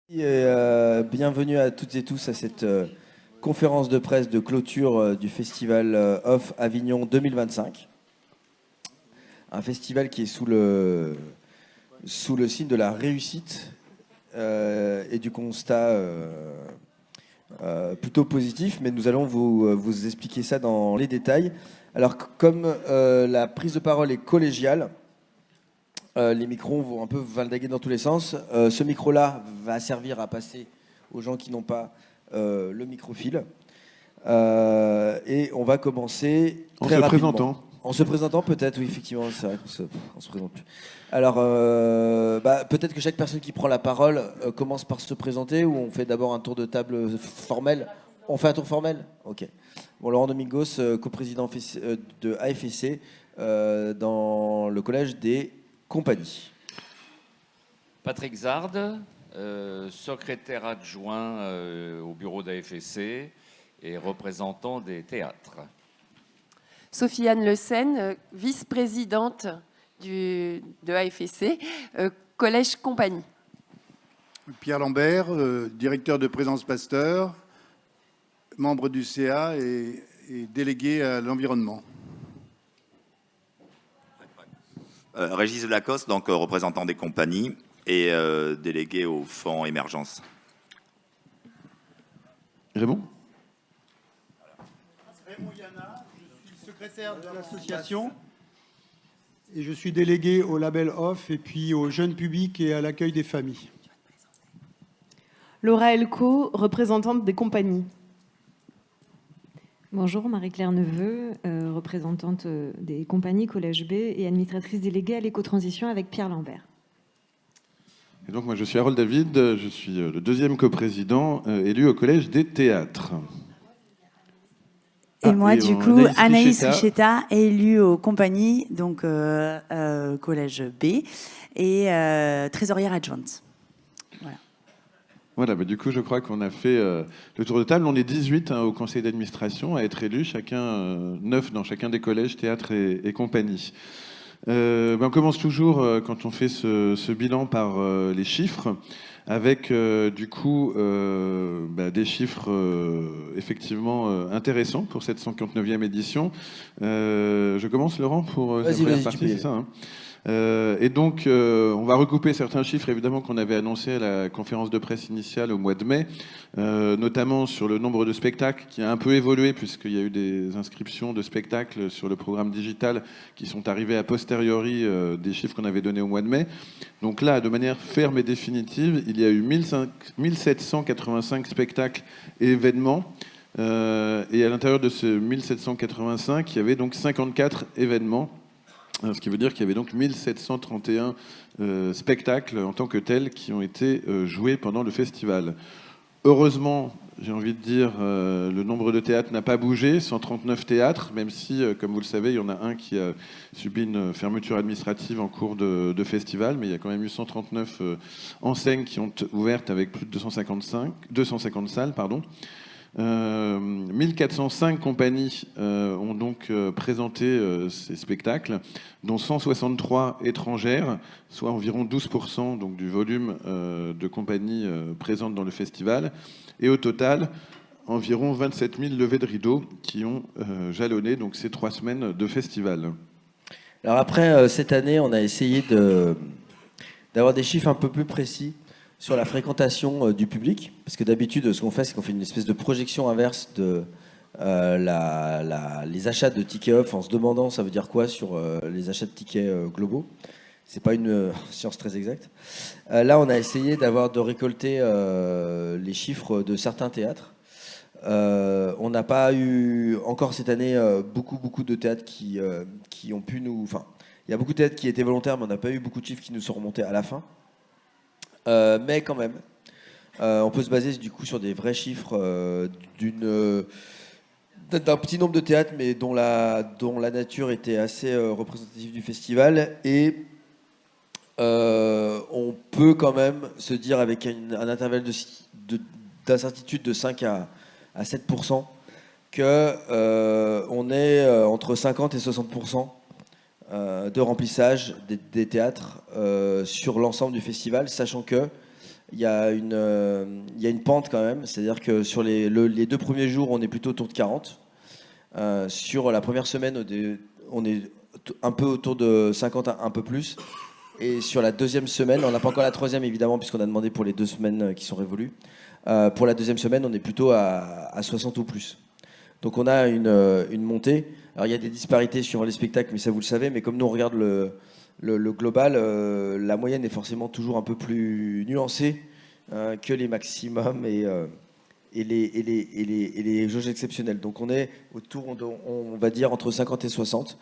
Bienvenue à toutes et tous à cette conférence de presse de clôture du festival Off Avignon 2025. Un festival qui est sous le signe de la réussite et du constat plutôt positif, mais nous allons vous expliquer ça dans les détails. Alors, comme la prise de parole est collégiale, les micros vont un peu valdinguer dans tous les sens. Ce micro-là va servir à passer aux gens qui n'ont pas le microfil. Et on va commencer très rapidement. En se présentant, peut-être, oui, effectivement, c'est vrai qu'on se présente plus. Alors, peut-être que chaque personne qui prend la parole commence par se présenter, ou on fait d'abord un tour de table formel. On fait un tour formel ? Ok. Bon, Laurent Domingos, coprésident de AFSC dans le collège des compagnies. Patrick Zard, secrétaire adjoint au bureau d'AFSC et représentant des théâtres. Sophie-Anne Le Sen, vice-présidente de AFSC, collège compagnie. Pierre Lambert, directeur de Présence Pasteur, membre du CA et délégué à l'environnement. Régis Lacoste, donc représentant des compagnies et délégué au fonds émergence. Raymond Yana, je suis secrétaire de l'association et je suis délégué au label Off et puis au jeune public et à l'accueil des familles. Laura Elko, représentante des compagnies. Bonjour, Marie-Claire Neveu, représentante des compagnies Collège B et administratrice déléguée à l'éco-transition avec Pierre Lambert. Et donc moi je suis Harold David, je suis le deuxième coprésident élu au Collège des théâtres. Et moi du coup Anaïs Richetta, élue aux compagnies, donc Collège B et trésorière adjointe. Voilà, du coup, je crois qu'on a fait le tour de table. On est 18 au conseil d'administration à être élus, 9 dans chacun des collèges, théâtres et compagnie. On commence toujours, quand on fait ce bilan, par les chiffres, avec du coup des chiffres effectivement intéressants pour cette 159e édition. Je commence, Laurent, pour la première partie, c'est ça, hein. Et donc, on va recouper certains chiffres, évidemment, qu'on avait annoncés à la conférence de presse initiale au mois de mai, notamment sur le nombre de spectacles qui a un peu évolué, puisqu'il y a eu des inscriptions de spectacles sur le programme digital qui sont arrivés a posteriori des chiffres qu'on avait donnés au mois de mai. Donc là, de manière ferme et définitive, il y a eu 1785 spectacles et événements. Et à l'intérieur de ces 1785, il y avait donc 54 événements. Ce qui veut dire qu'il y avait donc 1731 spectacles en tant que tels qui ont été joués pendant le festival. Heureusement, j'ai envie de dire, le nombre de théâtres n'a pas bougé, 139 théâtres, même si, comme vous le savez, il y en a un qui a subi une fermeture administrative en cours de festival, mais il y a quand même eu 139 enseignes qui ont ouvert avec plus de 250 salles, pardon. 1405 compagnies ont donc présenté ces spectacles, dont 163 étrangères, soit environ 12% donc, du volume de compagnies présentes dans le festival. Et au total, environ 27 000 levées de rideaux qui ont jalonné donc, ces 3 semaines de festival. Alors après, cette année, on a essayé d'avoir des chiffres un peu plus précis sur la fréquentation du public, parce que d'habitude, ce qu'on fait, c'est qu'on fait une espèce de projection inverse de les achats de tickets off en se demandant ça veut dire quoi sur les achats de tickets globaux. C'est pas une science très exacte. Là, on a essayé de récolter les chiffres de certains théâtres. On n'a pas eu encore cette année beaucoup de théâtres qui ont pu nous... Enfin, il y a beaucoup de théâtres qui étaient volontaires, mais on n'a pas eu beaucoup de chiffres qui nous sont remontés à la fin. Mais quand même, on peut se baser du coup sur des vrais chiffres d'un petit nombre de théâtres, mais dont la nature était assez représentative du festival. Et on peut quand même se dire avec un intervalle d'incertitude de 5 à 7% qu'on est entre 50 et 60% de remplissage des théâtres sur l'ensemble du festival, sachant que il y a une pente quand même. C'est-à-dire que sur les 2 premiers jours, on est plutôt autour de 40. Sur la première semaine, on est un peu autour de 50, un peu plus. Et sur la deuxième semaine, on n'a pas encore la troisième évidemment, puisqu'on a demandé pour les 2 semaines qui sont révolues. Pour la deuxième semaine, on est plutôt à 60 ou plus. Donc on a une montée. Alors il y a des disparités sur les spectacles, mais ça vous le savez. Mais comme nous on regarde le global, la moyenne est forcément toujours un peu plus nuancée que les maximums et les jauges exceptionnelles. Donc on est autour, on va dire, entre 50 et 60.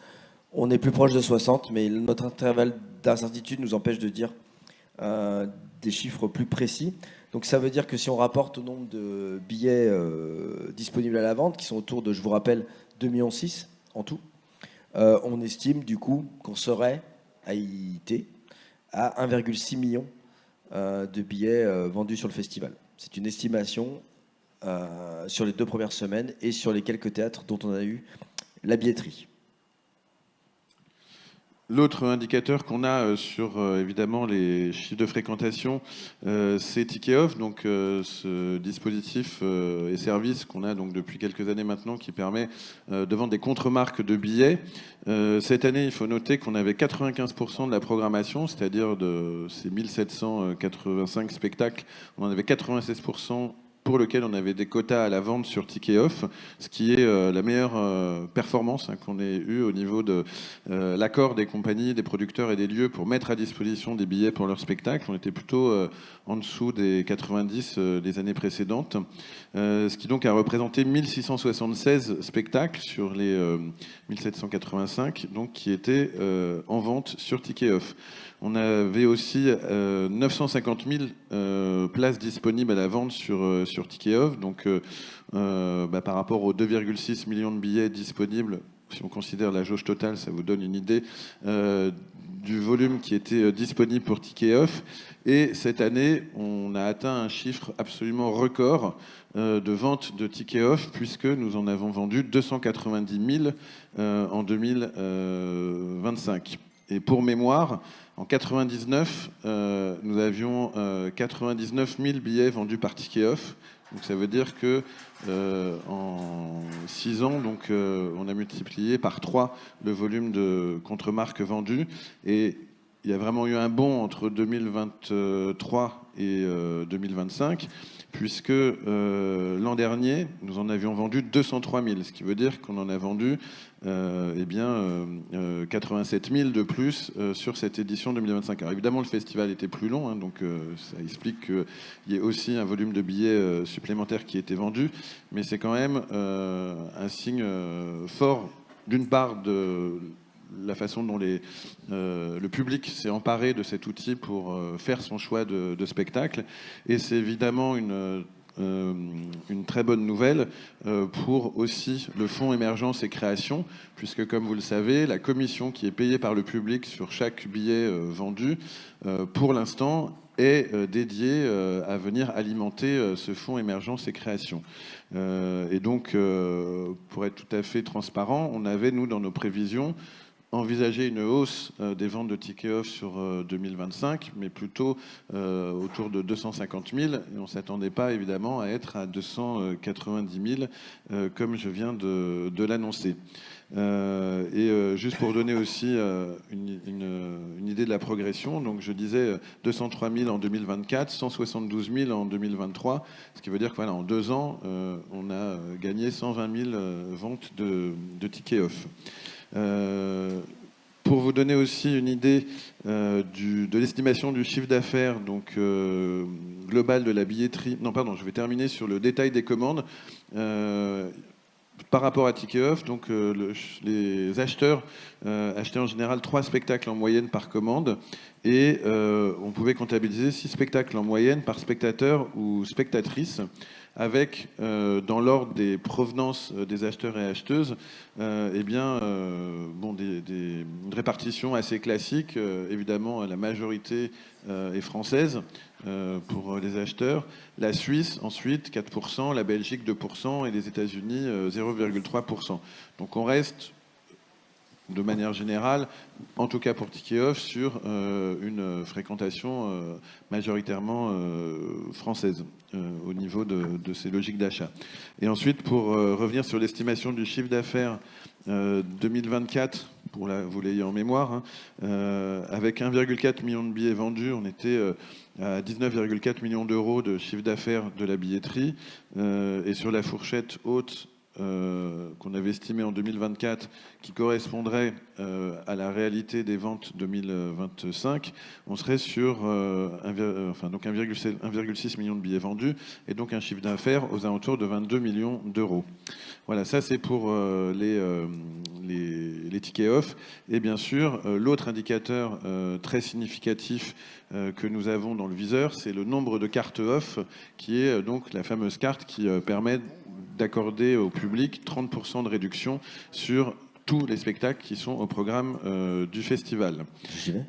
On est plus proche de 60, mais notre intervalle d'incertitude nous empêche de dire des chiffres plus précis. Donc ça veut dire que si on rapporte au nombre de billets disponibles à la vente, qui sont autour de, je vous rappelle, 2,6 millions en tout, on estime du coup qu'on serait à IIT à 1,6 million de billets vendus sur le festival. C'est une estimation sur les 2 premières semaines et sur les quelques théâtres dont on a eu la billetterie. L'autre indicateur qu'on a sur évidemment les chiffres de fréquentation, c'est Ticket Off, donc ce dispositif et service qu'on a donc depuis quelques années maintenant qui permet de vendre des contre-marques de billets. Cette année, il faut noter qu'on avait 95% de la programmation, c'est-à-dire de ces 1785 spectacles, on en avait 96% pour lequel on avait des quotas à la vente sur Ticket Off, ce qui est la meilleure performance qu'on ait eue au niveau de l'accord des compagnies, des producteurs et des lieux pour mettre à disposition des billets pour leur spectacle. On était plutôt en dessous des 90 des années précédentes, ce qui donc a représenté 1676 spectacles sur les 1785 donc, qui étaient en vente sur Ticket Off. On avait aussi 950 000 places disponibles à la vente sur Ticket Off. Donc, par rapport aux 2,6 millions de billets disponibles, si on considère la jauge totale, ça vous donne une idée du volume qui était disponible pour Ticket Off. Et cette année, on a atteint un chiffre absolument record de vente de Ticket Off, puisque nous en avons vendu 290 000 en 2025. Et pour mémoire, en 99, nous avions 99 000 billets vendus par Ticket Off. Donc ça veut dire que en 6 ans, donc, on a multiplié par 3 le volume de contre-marques vendues. Et il y a vraiment eu un bond entre 2023 et 2025, puisque l'an dernier, nous en avions vendu 203 000, ce qui veut dire qu'on en a vendu 87 000 de plus sur cette édition 2025. Alors évidemment, le festival était plus long, donc ça explique qu'il y ait aussi un volume de billets supplémentaires qui était vendu, mais c'est quand même un signe fort, d'une part, de la façon dont le public s'est emparé de cet outil pour faire son choix de spectacle. Et c'est évidemment une très bonne nouvelle pour aussi le fonds émergence et création, puisque comme vous le savez, la commission qui est payée par le public sur chaque billet vendu, pour l'instant, est dédiée à venir alimenter ce fonds émergence et création. Et donc, pour être tout à fait transparent, on avait, nous, dans nos prévisions, envisager une hausse des ventes de Ticket Off sur 2025, mais plutôt autour de 250 000. Et on ne s'attendait pas évidemment à être à 290 000, comme je viens de l'annoncer. Juste pour donner aussi une idée de la progression, donc je disais 203 000 en 2024, 172 000 en 2023, ce qui veut dire qu'en 2 ans, on a gagné 120 000 ventes de Ticket Off. Pour vous donner aussi une idée de l'estimation du chiffre d'affaires donc global de la billetterie. Non, pardon, je vais terminer sur le détail des commandes. Par rapport à Ticket Off, donc les acheteurs achetaient en général 3 spectacles en moyenne par commande, et on pouvait comptabiliser 6 spectacles en moyenne par spectateur ou spectatrice, avec, dans l'ordre des provenances des acheteurs et acheteuses, une répartition assez classique. Évidemment, la majorité est française pour les acheteurs. La Suisse, ensuite, 4%, la Belgique, 2%, et les États-Unis, 0,3%. Donc on reste de manière générale, en tout cas pour Ticket Off, sur une fréquentation majoritairement française au niveau de ces logiques d'achat. Et ensuite, pour revenir sur l'estimation du chiffre d'affaires 2024, vous l'ayez en mémoire, hein, avec 1,4 million de billets vendus, on était à 19,4 millions d'euros de chiffre d'affaires de la billetterie. Et sur la fourchette haute qu'on avait estimée en 2024, qui correspondrait à la réalité des ventes 2025, on serait sur 1,6 million de billets vendus et donc un chiffre d'affaires aux alentours de 22 millions d'euros. Voilà, ça c'est pour les tickets off. Et bien sûr, l'autre indicateur très significatif que nous avons dans le viseur, c'est le nombre de cartes off, qui est donc la fameuse carte qui permet d'accorder au public 30% de réduction sur tous les spectacles qui sont au programme du festival. J'y vais.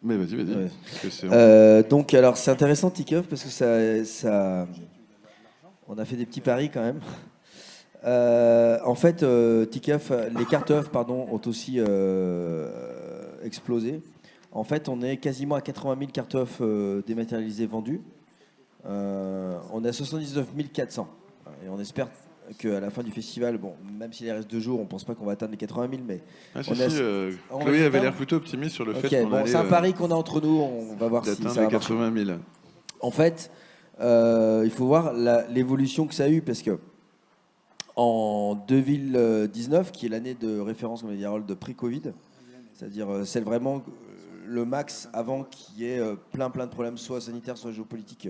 Mais vas-y. Ouais. Parce que donc, alors, c'est intéressant, Ticket Off, parce que ça... On a fait des petits paris quand même. En fait, Ticket Off, les cartes off, pardon, ont aussi explosé. En fait, on est quasiment à 80 000 cartes off dématérialisées vendues. On est à 79 400. Et on espère qu'à la fin du festival, bon, même s'il reste 2 jours, on ne pense pas qu'on va atteindre les 80 000, mais... Chloé avait l'air plutôt optimiste sur le fait qu'on allait... C'est un pari qu'on a entre nous, on va voir si ça va les 80 000. En fait, il faut voir l'évolution que ça a eu, parce que en 2019, qui est l'année de référence, comme l'a dit Harold, de pré-Covid, c'est-à-dire celle vraiment le max avant qu'il y ait plein de problèmes, soit sanitaires, soit géopolitiques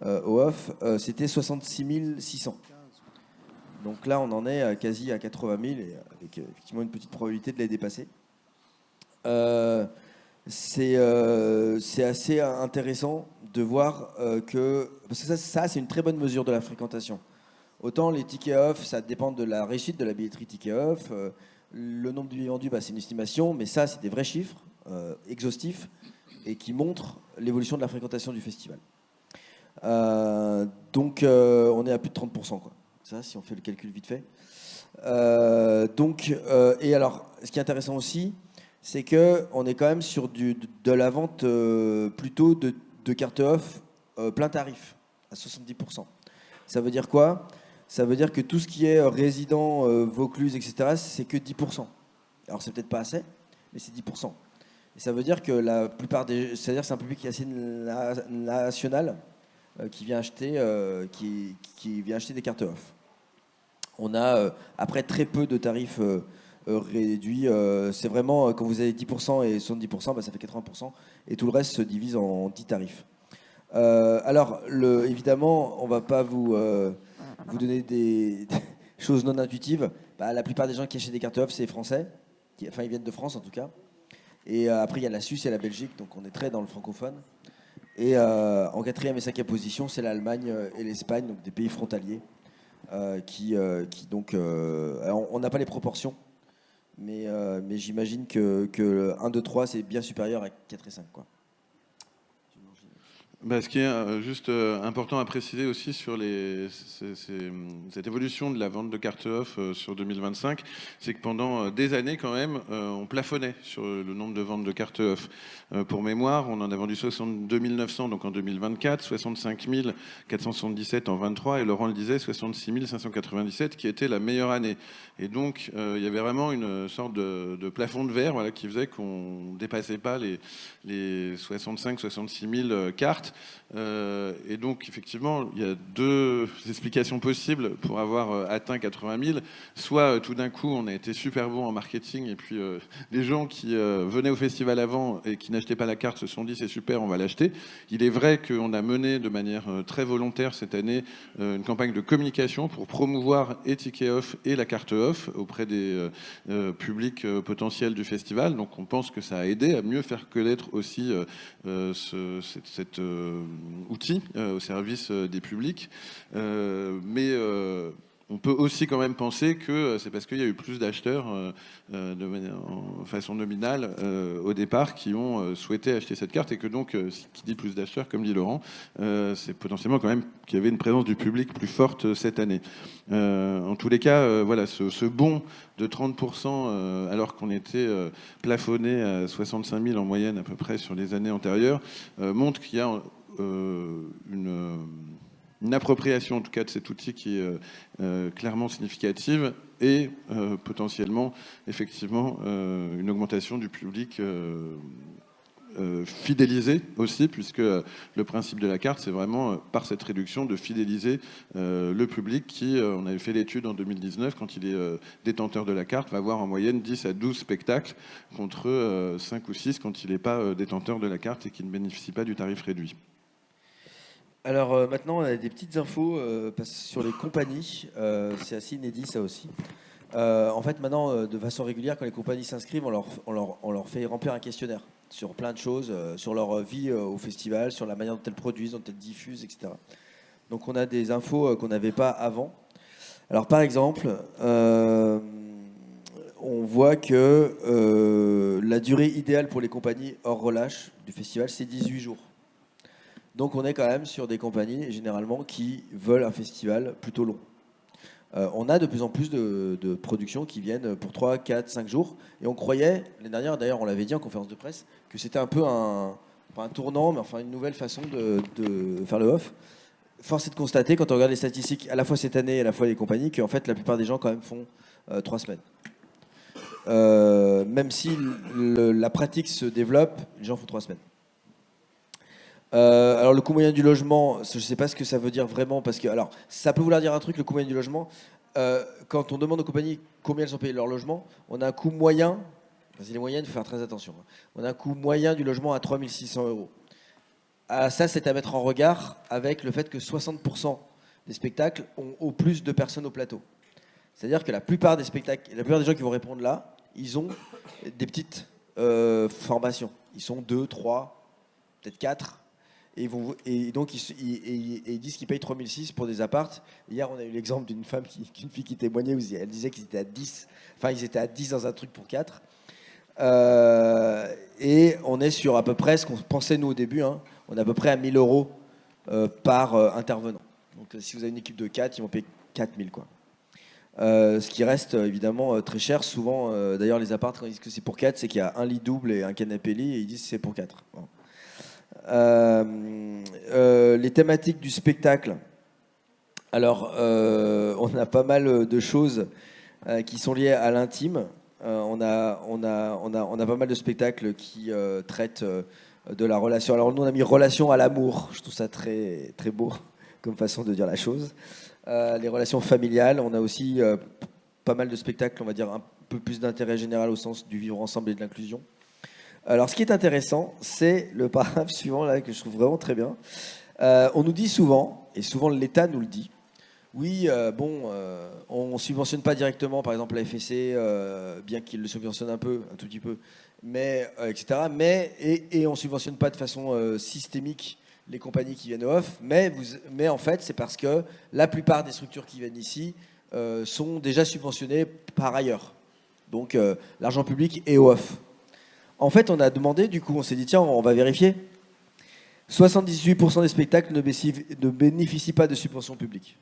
au off, c'était 66 600. Donc là, on en est quasi à 80 000, et avec effectivement une petite probabilité de les dépasser. C'est assez intéressant de voir que... Parce que ça, c'est une très bonne mesure de la fréquentation. Autant les tickets off, ça dépend de la réussite de la billetterie ticket off. Le nombre de billets vendus, c'est une estimation, mais ça, c'est des vrais chiffres exhaustifs et qui montrent l'évolution de la fréquentation du festival. Donc, on est à plus de 30%, quoi. Ça, si on fait le calcul vite fait. Et alors, ce qui est intéressant aussi, c'est qu'on est quand même sur de la vente plutôt de cartes off plein tarif, à 70%. Ça veut dire quoi ? Ça veut dire que tout ce qui est résident, Vaucluse, etc., c'est que 10%. Alors, c'est peut-être pas assez, mais c'est 10%. Et ça veut dire que la plupart des... C'est-à-dire que c'est un public qui est assez national qui vient acheter des cartes off. On a après très peu de tarifs réduits. C'est vraiment quand vous avez 10% et 70%, ça fait 80%. Et tout le reste se divise en 10 tarifs. Alors, évidemment, on ne va pas vous donner des choses non intuitives. La plupart des gens qui achètent des cartes off, c'est français. Ils viennent de France en tout cas. Et après, il y a la Suisse et la Belgique, donc on est très dans le francophone. Et en 4e et 5e position, c'est l'Allemagne et l'Espagne, donc des pays frontaliers. On n'a pas les proportions, mais j'imagine que 1, 2, 3, c'est bien supérieur à 4 et 5, quoi. Ce qui est juste important à préciser aussi sur cette évolution de la vente de cartes off sur 2025, c'est que pendant des années quand même, on plafonnait sur le nombre de ventes de cartes off. Pour mémoire, on en a vendu 62 900 donc en 2024, 65 477 en 23, et Laurent le disait, 66 597 qui était la meilleure année. Et donc, il y avait vraiment une sorte de plafond de verre, voilà, qui faisait qu'on ne dépassait pas les 65-66 000 cartes. Et donc, effectivement, il y a 2 explications possibles pour avoir atteint 80 000. Soit, tout d'un coup, on a été super bon en marketing, et puis les gens qui venaient au festival avant et qui n'achetaient pas la carte se sont dit, c'est super, on va l'acheter. Il est vrai qu'on a mené de manière très volontaire cette année une campagne de communication pour promouvoir et Ticket Off et la carte off auprès des publics potentiels du festival. Donc, on pense que ça a aidé à mieux faire connaître aussi cet outil au service des publics. Mais on peut aussi quand même penser que c'est parce qu'il y a eu plus d'acheteurs en façon nominale au départ qui ont souhaité acheter cette carte et que donc, qui dit plus d'acheteurs, comme dit Laurent, c'est potentiellement quand même qu'il y avait une présence du public plus forte cette année. En tous les cas, voilà, ce bond de 30%, alors qu'on était plafonné à 65 000 en moyenne à peu près sur les années antérieures, montre qu'il y a une appropriation en tout cas de cet outil qui est clairement significative et potentiellement effectivement une augmentation du public fidélisé aussi, puisque le principe de la carte, c'est vraiment par cette réduction de fidéliser le public qui, on avait fait l'étude en 2019, quand il est détenteur de la carte, va voir en moyenne 10 à 12 spectacles contre 5 ou 6 quand il n'est pas détenteur de la carte et qui ne bénéficie pas du tarif réduit. Alors maintenant, on a des petites infos sur les compagnies. C'est assez inédit, ça aussi. En fait, maintenant, de façon régulière, quand les compagnies s'inscrivent, on leur fait remplir un questionnaire sur plein de choses, sur leur vie au festival, sur la manière dont elles produisent, dont elles diffusent, etc. Donc on a des infos qu'on n'avait pas avant. Alors par exemple, on voit que la durée idéale pour les compagnies hors relâche du festival, c'est 18 jours. Donc on est quand même sur des compagnies, généralement, qui veulent un festival plutôt long. On a de plus en plus de productions qui viennent pour 3, 4, 5 jours. Et on croyait, l'année dernière, d'ailleurs on l'avait dit en conférence de presse, que c'était un peu pas un tournant, mais enfin une nouvelle façon de faire le off. Force est de constater, quand on regarde les statistiques, à la fois cette année et à la fois les compagnies, qu'en fait la plupart des gens quand même font 3 semaines. Même si la pratique se développe, les gens font 3 semaines. Alors le coût moyen du logement, je ne sais pas ce que ça veut dire vraiment, parce que alors ça peut vouloir dire un truc, le coût moyen du logement. Quand on demande aux compagnies combien elles ont payé leur logement, on a un coût moyen, c'est les moyennes, il faut faire très attention, on a un coût moyen du logement à 3 600 €. Ça, c'est à mettre en regard avec le fait que 60% des spectacles ont au plus de personnes au plateau. C'est-à-dire que la plupart des spectacles, la plupart des gens qui vont répondre là, ils ont des petites formations. Ils sont 2, 3, peut-être 4. Et donc, ils disent qu'ils payent 3 600 pour des appartes. Hier, on a eu l'exemple d'une fille qui témoignait où elle disait qu'ils étaient à 10. Enfin, ils étaient à 10 dans un truc pour 4. Et on est sur à peu près ce qu'on pensait, nous, au début. On est à peu près à 1 000 € par intervenant. Donc, si vous avez une équipe de 4, ils vont payer 4 000, quoi. Ce qui reste évidemment très cher. Souvent, d'ailleurs, les appartes, quand ils disent que c'est pour 4, c'est qu'il y a un lit double et un canapé lit, et ils disent que c'est pour 4. Bon. Les thématiques du spectacle. Alors, on a pas mal de choses qui sont liées à l'intime. On a pas mal de spectacles qui traitent de la relation. Alors, nous, on a mis relation à l'amour. Je trouve ça très, très beau comme façon de dire la chose. Les relations familiales. On a aussi pas mal de spectacles, on va dire, un peu plus d'intérêt général au sens du vivre ensemble et de l'inclusion. Alors, ce qui est intéressant, c'est le paragraphe suivant, là, que je trouve vraiment très bien. On nous dit souvent, et souvent l'État nous le dit, oui, on ne subventionne pas directement, par exemple, la FSC, bien qu'il le subventionne un tout petit peu, mais, etc. Et on ne subventionne pas de façon systémique les compagnies qui viennent au off, mais en fait, c'est parce que la plupart des structures qui viennent ici sont déjà subventionnées par ailleurs. Donc, l'argent public est au off. En fait, on a demandé, du coup, on s'est dit, tiens, on va vérifier. 78% des spectacles ne bénéficient pas de subventions publiques.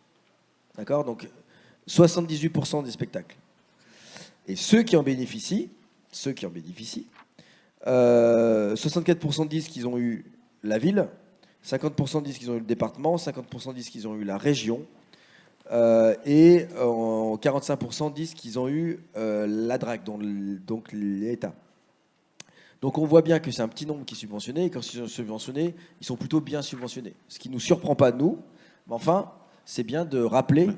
D'accord ? Donc, 78% des spectacles. Et ceux qui en bénéficient, 64% disent qu'ils ont eu la ville, 50% disent qu'ils ont eu le département, 50% disent qu'ils ont eu la région, et 45% disent qu'ils ont eu la DRAC, donc l'État. Donc on voit bien que c'est un petit nombre qui est subventionné, et quand ils sont subventionnés, ils sont plutôt bien subventionnés. Ce qui ne nous surprend pas, nous, mais enfin, c'est bien de rappeler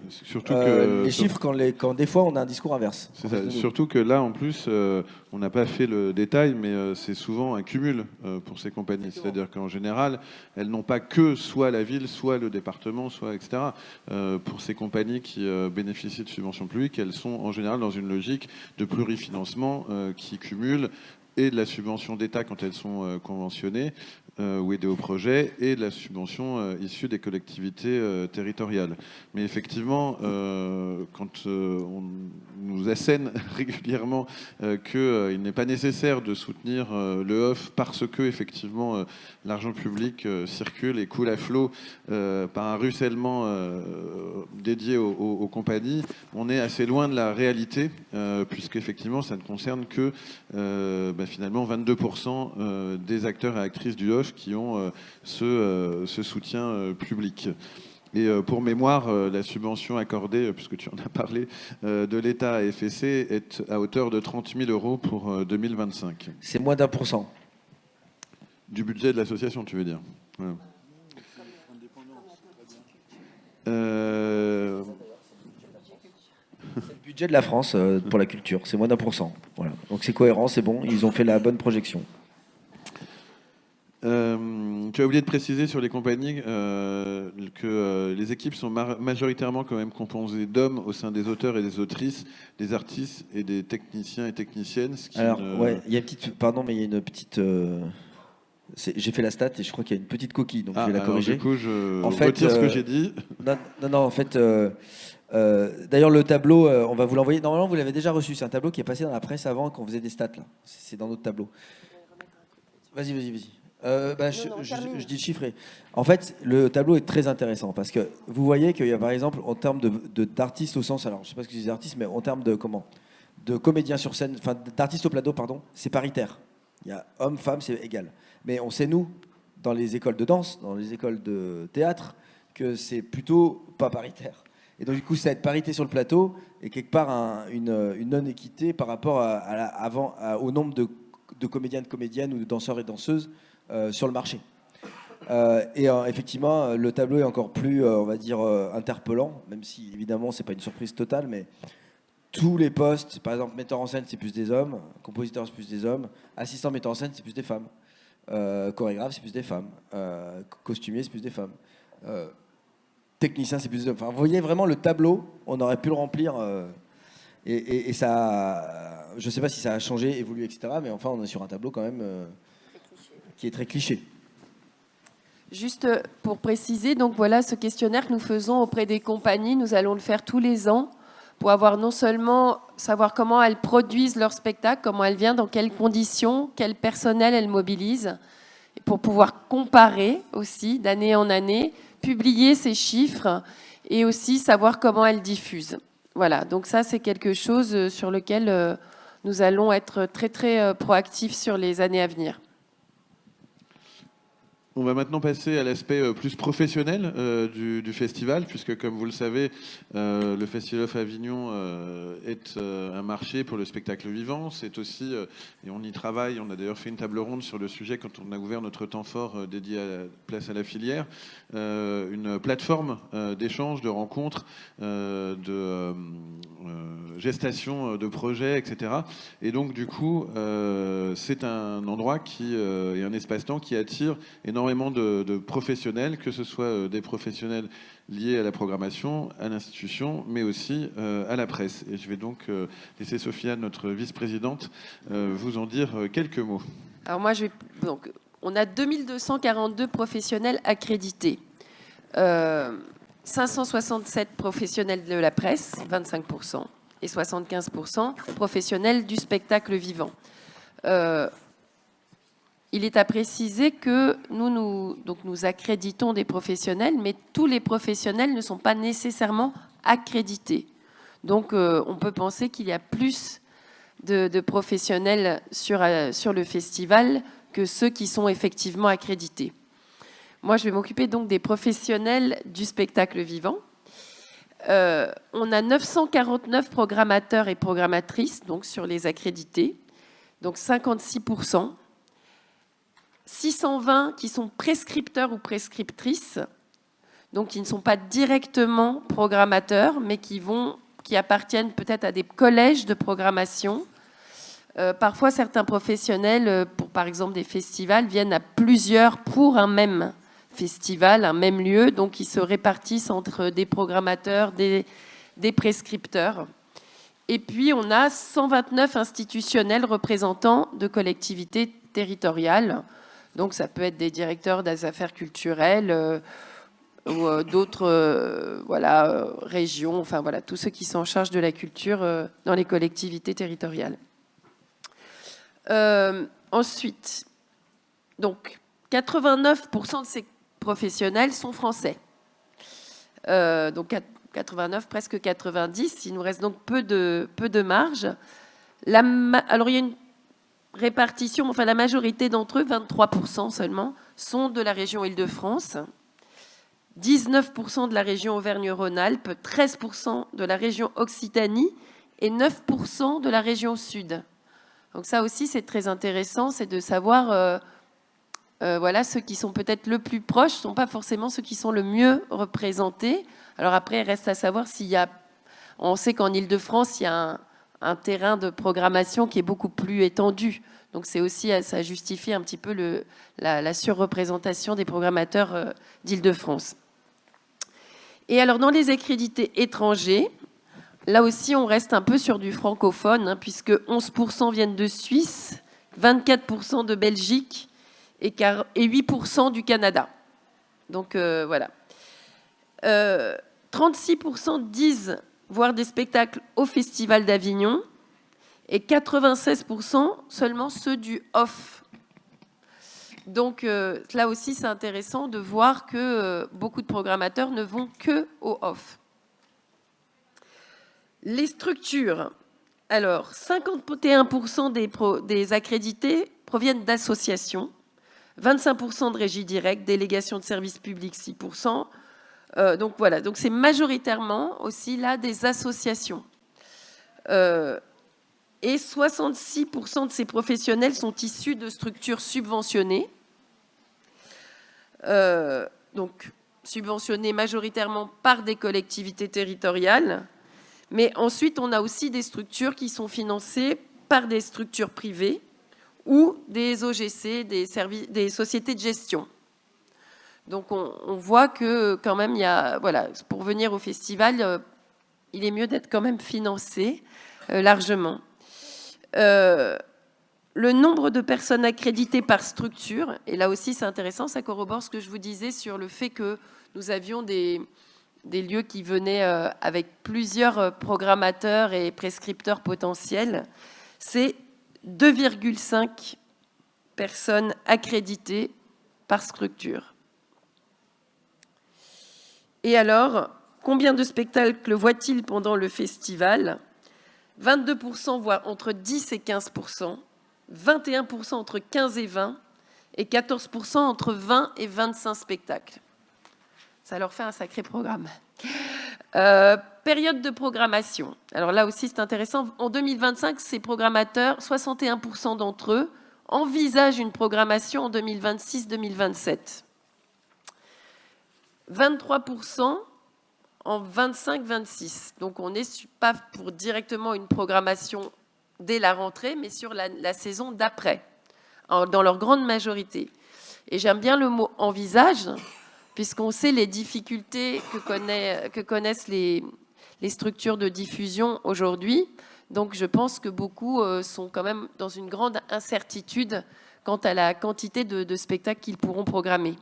les chiffres quand des fois on a un discours inverse. C'est ça. Surtout que là, en plus, on n'a pas fait le détail, mais c'est souvent un cumul pour ces compagnies. C'est-à-dire qu'en général, elles n'ont pas que soit la ville, soit le département, soit etc. Pour ces compagnies qui bénéficient de subventions publiques, elles sont en général dans une logique de plurifinancement qui cumule et de la subvention d'État quand elles sont conventionnées, ou aider au projet, et de la subvention issue des collectivités territoriales. Mais effectivement, quand on nous assène régulièrement qu'il n'est pas nécessaire de soutenir le OFF parce que effectivement l'argent public circule et coule à flot par un ruissellement dédié aux compagnies, on est assez loin de la réalité, puisqu'effectivement ça ne concerne que finalement 22% des acteurs et actrices du OFF qui ont ce soutien public. Et pour mémoire, la subvention accordée, puisque tu en as parlé, de l'État à FSC est à hauteur de 30 000 € pour 2025. C'est moins d'1%. Du budget de l'association, tu veux dire. Voilà. C'est le budget de la France pour la culture, c'est moins d'1%. Voilà. Donc c'est cohérent, c'est bon, ils ont fait la bonne projection. Tu as oublié de préciser sur les compagnies que les équipes sont majoritairement quand même composées d'hommes au sein des auteurs et des autrices, des artistes et des techniciens et techniciennes. Alors, ouais, il y a une petite... Pardon, mais il y a une petite... J'ai fait la stat et je crois qu'il y a une petite coquille, donc je vais la corriger. Du coup, je retire ce que j'ai dit. Non, en fait... D'ailleurs, le tableau, on va vous l'envoyer. Normalement, vous l'avez déjà reçu. C'est un tableau qui est passé dans la presse avant qu'on faisait des stats. Là. C'est dans notre tableau. Vas-y. Je dis le chiffré. En fait, le tableau est très intéressant parce que vous voyez qu'il y a par exemple en termes d'artistes au sens, alors je sais pas ce que c'est des artistes, mais en termes de comédiens sur scène, enfin d'artistes au plateau, pardon, c'est paritaire. Il y a hommes, femmes, c'est égal. Mais on sait nous, dans les écoles de danse, dans les écoles de théâtre, que c'est plutôt pas paritaire. Et donc du coup, ça va être parité sur le plateau et quelque part une non-équité par rapport au nombre de comédiens, de comédiennes ou de danseurs et danseuses sur le marché. Effectivement, le tableau est encore plus, on va dire, interpellant, même si évidemment c'est pas une surprise totale, mais tous les postes, par exemple metteur en scène c'est plus des hommes, compositeur c'est plus des hommes, assistant metteur en scène c'est plus des femmes, chorégraphe c'est plus des femmes, costumier c'est plus des femmes, technicien c'est plus des hommes. Enfin, vous voyez vraiment le tableau, on aurait pu le remplir. Et ça, je ne sais pas si ça a changé, évolué, etc. Mais enfin, on est sur un tableau quand même qui est très cliché. Juste pour préciser, donc voilà ce questionnaire que nous faisons auprès des compagnies. Nous allons le faire tous les ans pour avoir non seulement savoir comment elles produisent leur spectacle, comment elles viennent, dans quelles conditions, quel personnel elles mobilisent, et pour pouvoir comparer aussi d'année en année, publier ces chiffres et aussi savoir comment elles diffusent. Voilà, donc ça c'est quelque chose sur lequel nous allons être très très proactifs sur les années à venir. On va maintenant passer à l'aspect plus professionnel du festival, puisque comme vous le savez, le Festival of Avignon est un marché pour le spectacle vivant. C'est aussi, et on y travaille, on a d'ailleurs fait une table ronde sur le sujet quand on a ouvert notre temps fort dédié à Place à la filière, une plateforme d'échange, de rencontres, de gestation de projets, etc. Et donc du coup, c'est un endroit et un espace-temps qui attire énormément de professionnels, que ce soit des professionnels liés à la programmation, à l'institution, mais aussi à la presse. Et je vais donc laisser Sofiane, notre vice-présidente, vous en dire quelques mots. Alors moi, on a 2242 professionnels accrédités. 567 professionnels de la presse, 25%, et 75% professionnels du spectacle vivant. Il est à préciser que nous accréditons des professionnels, mais tous les professionnels ne sont pas nécessairement accrédités. Donc, on peut penser qu'il y a plus de professionnels sur le festival que ceux qui sont effectivement accrédités. Moi, je vais m'occuper donc des professionnels du spectacle vivant. On a 949 programmateurs et programmatrices donc, sur les accrédités, donc 56%. 620 qui sont prescripteurs ou prescriptrices, donc qui ne sont pas directement programmateurs, mais qui appartiennent peut-être à des collèges de programmation. Parfois, certains professionnels, pour par exemple des festivals, viennent à plusieurs pour un même festival, un même lieu, donc ils se répartissent entre des programmateurs, des prescripteurs. Et puis, on a 129 institutionnels représentants de collectivités territoriales. Donc ça peut être des directeurs des affaires culturelles ou d'autres régions, enfin voilà, tous ceux qui sont en charge de la culture dans les collectivités territoriales. Ensuite, donc 89% de ces professionnels sont français. Donc 89, presque 90. Il nous reste donc peu de marge. Alors il y a une répartition, enfin la majorité d'entre eux, 23% seulement, sont de la région Île-de-France, 19% de la région Auvergne-Rhône-Alpes, 13% de la région Occitanie et 9% de la région Sud. Donc ça aussi c'est très intéressant, c'est de savoir voilà, ceux qui sont peut-être le plus proches ne sont pas forcément ceux qui sont le mieux représentés. Alors après, il reste à savoir s'il y a... On sait qu'en Île-de-France, il y a un terrain de programmation qui est beaucoup plus étendu. Donc c'est aussi, ça justifie un petit peu la surreprésentation des programmateurs d'Île-de-France. Et alors dans les accrédités étrangers, là aussi on reste un peu sur du francophone, puisque 11% viennent de Suisse, 24% de Belgique et 8% du Canada. Donc voilà. 36% disent voir des spectacles au Festival d'Avignon et 96% seulement ceux du off. Donc là aussi, c'est intéressant de voir que beaucoup de programmateurs ne vont que au off. Les structures. Alors, 51% des accrédités proviennent d'associations, 25% de régie directe, délégation de services publics 6%. Donc voilà, donc c'est majoritairement aussi là des associations. Et 66% de ces professionnels sont issus de structures subventionnées. Donc subventionnées majoritairement par des collectivités territoriales. Mais ensuite, on a aussi des structures qui sont financées par des structures privées ou des OGC, des sociétés de gestion. Donc on voit que quand même, il y a, voilà, pour venir au festival, il est mieux d'être quand même financé largement. Le nombre de personnes accréditées par structure, et là aussi c'est intéressant, ça corrobore ce que je vous disais sur le fait que nous avions des lieux qui venaient avec plusieurs programmateurs et prescripteurs potentiels, c'est 2,5 personnes accréditées par structure. Et alors, combien de spectacles voient-ils pendant le festival ? 22% voient entre 10 et 15%, 21% entre 15 et 20, et 14% entre 20 et 25 spectacles. Ça leur fait un sacré programme. Période de programmation. Alors là aussi, c'est intéressant. En 2025, ces programmateurs, 61% d'entre eux, envisagent une programmation en 2026-2027. 23% en 25-26. Donc on n'est pas pour directement une programmation dès la rentrée, mais sur la saison d'après, dans leur grande majorité. Et j'aime bien le mot « envisage », puisqu'on sait les difficultés que connaissent les structures de diffusion aujourd'hui. Donc je pense que beaucoup sont quand même dans une grande incertitude quant à la quantité de spectacles qu'ils pourront programmer.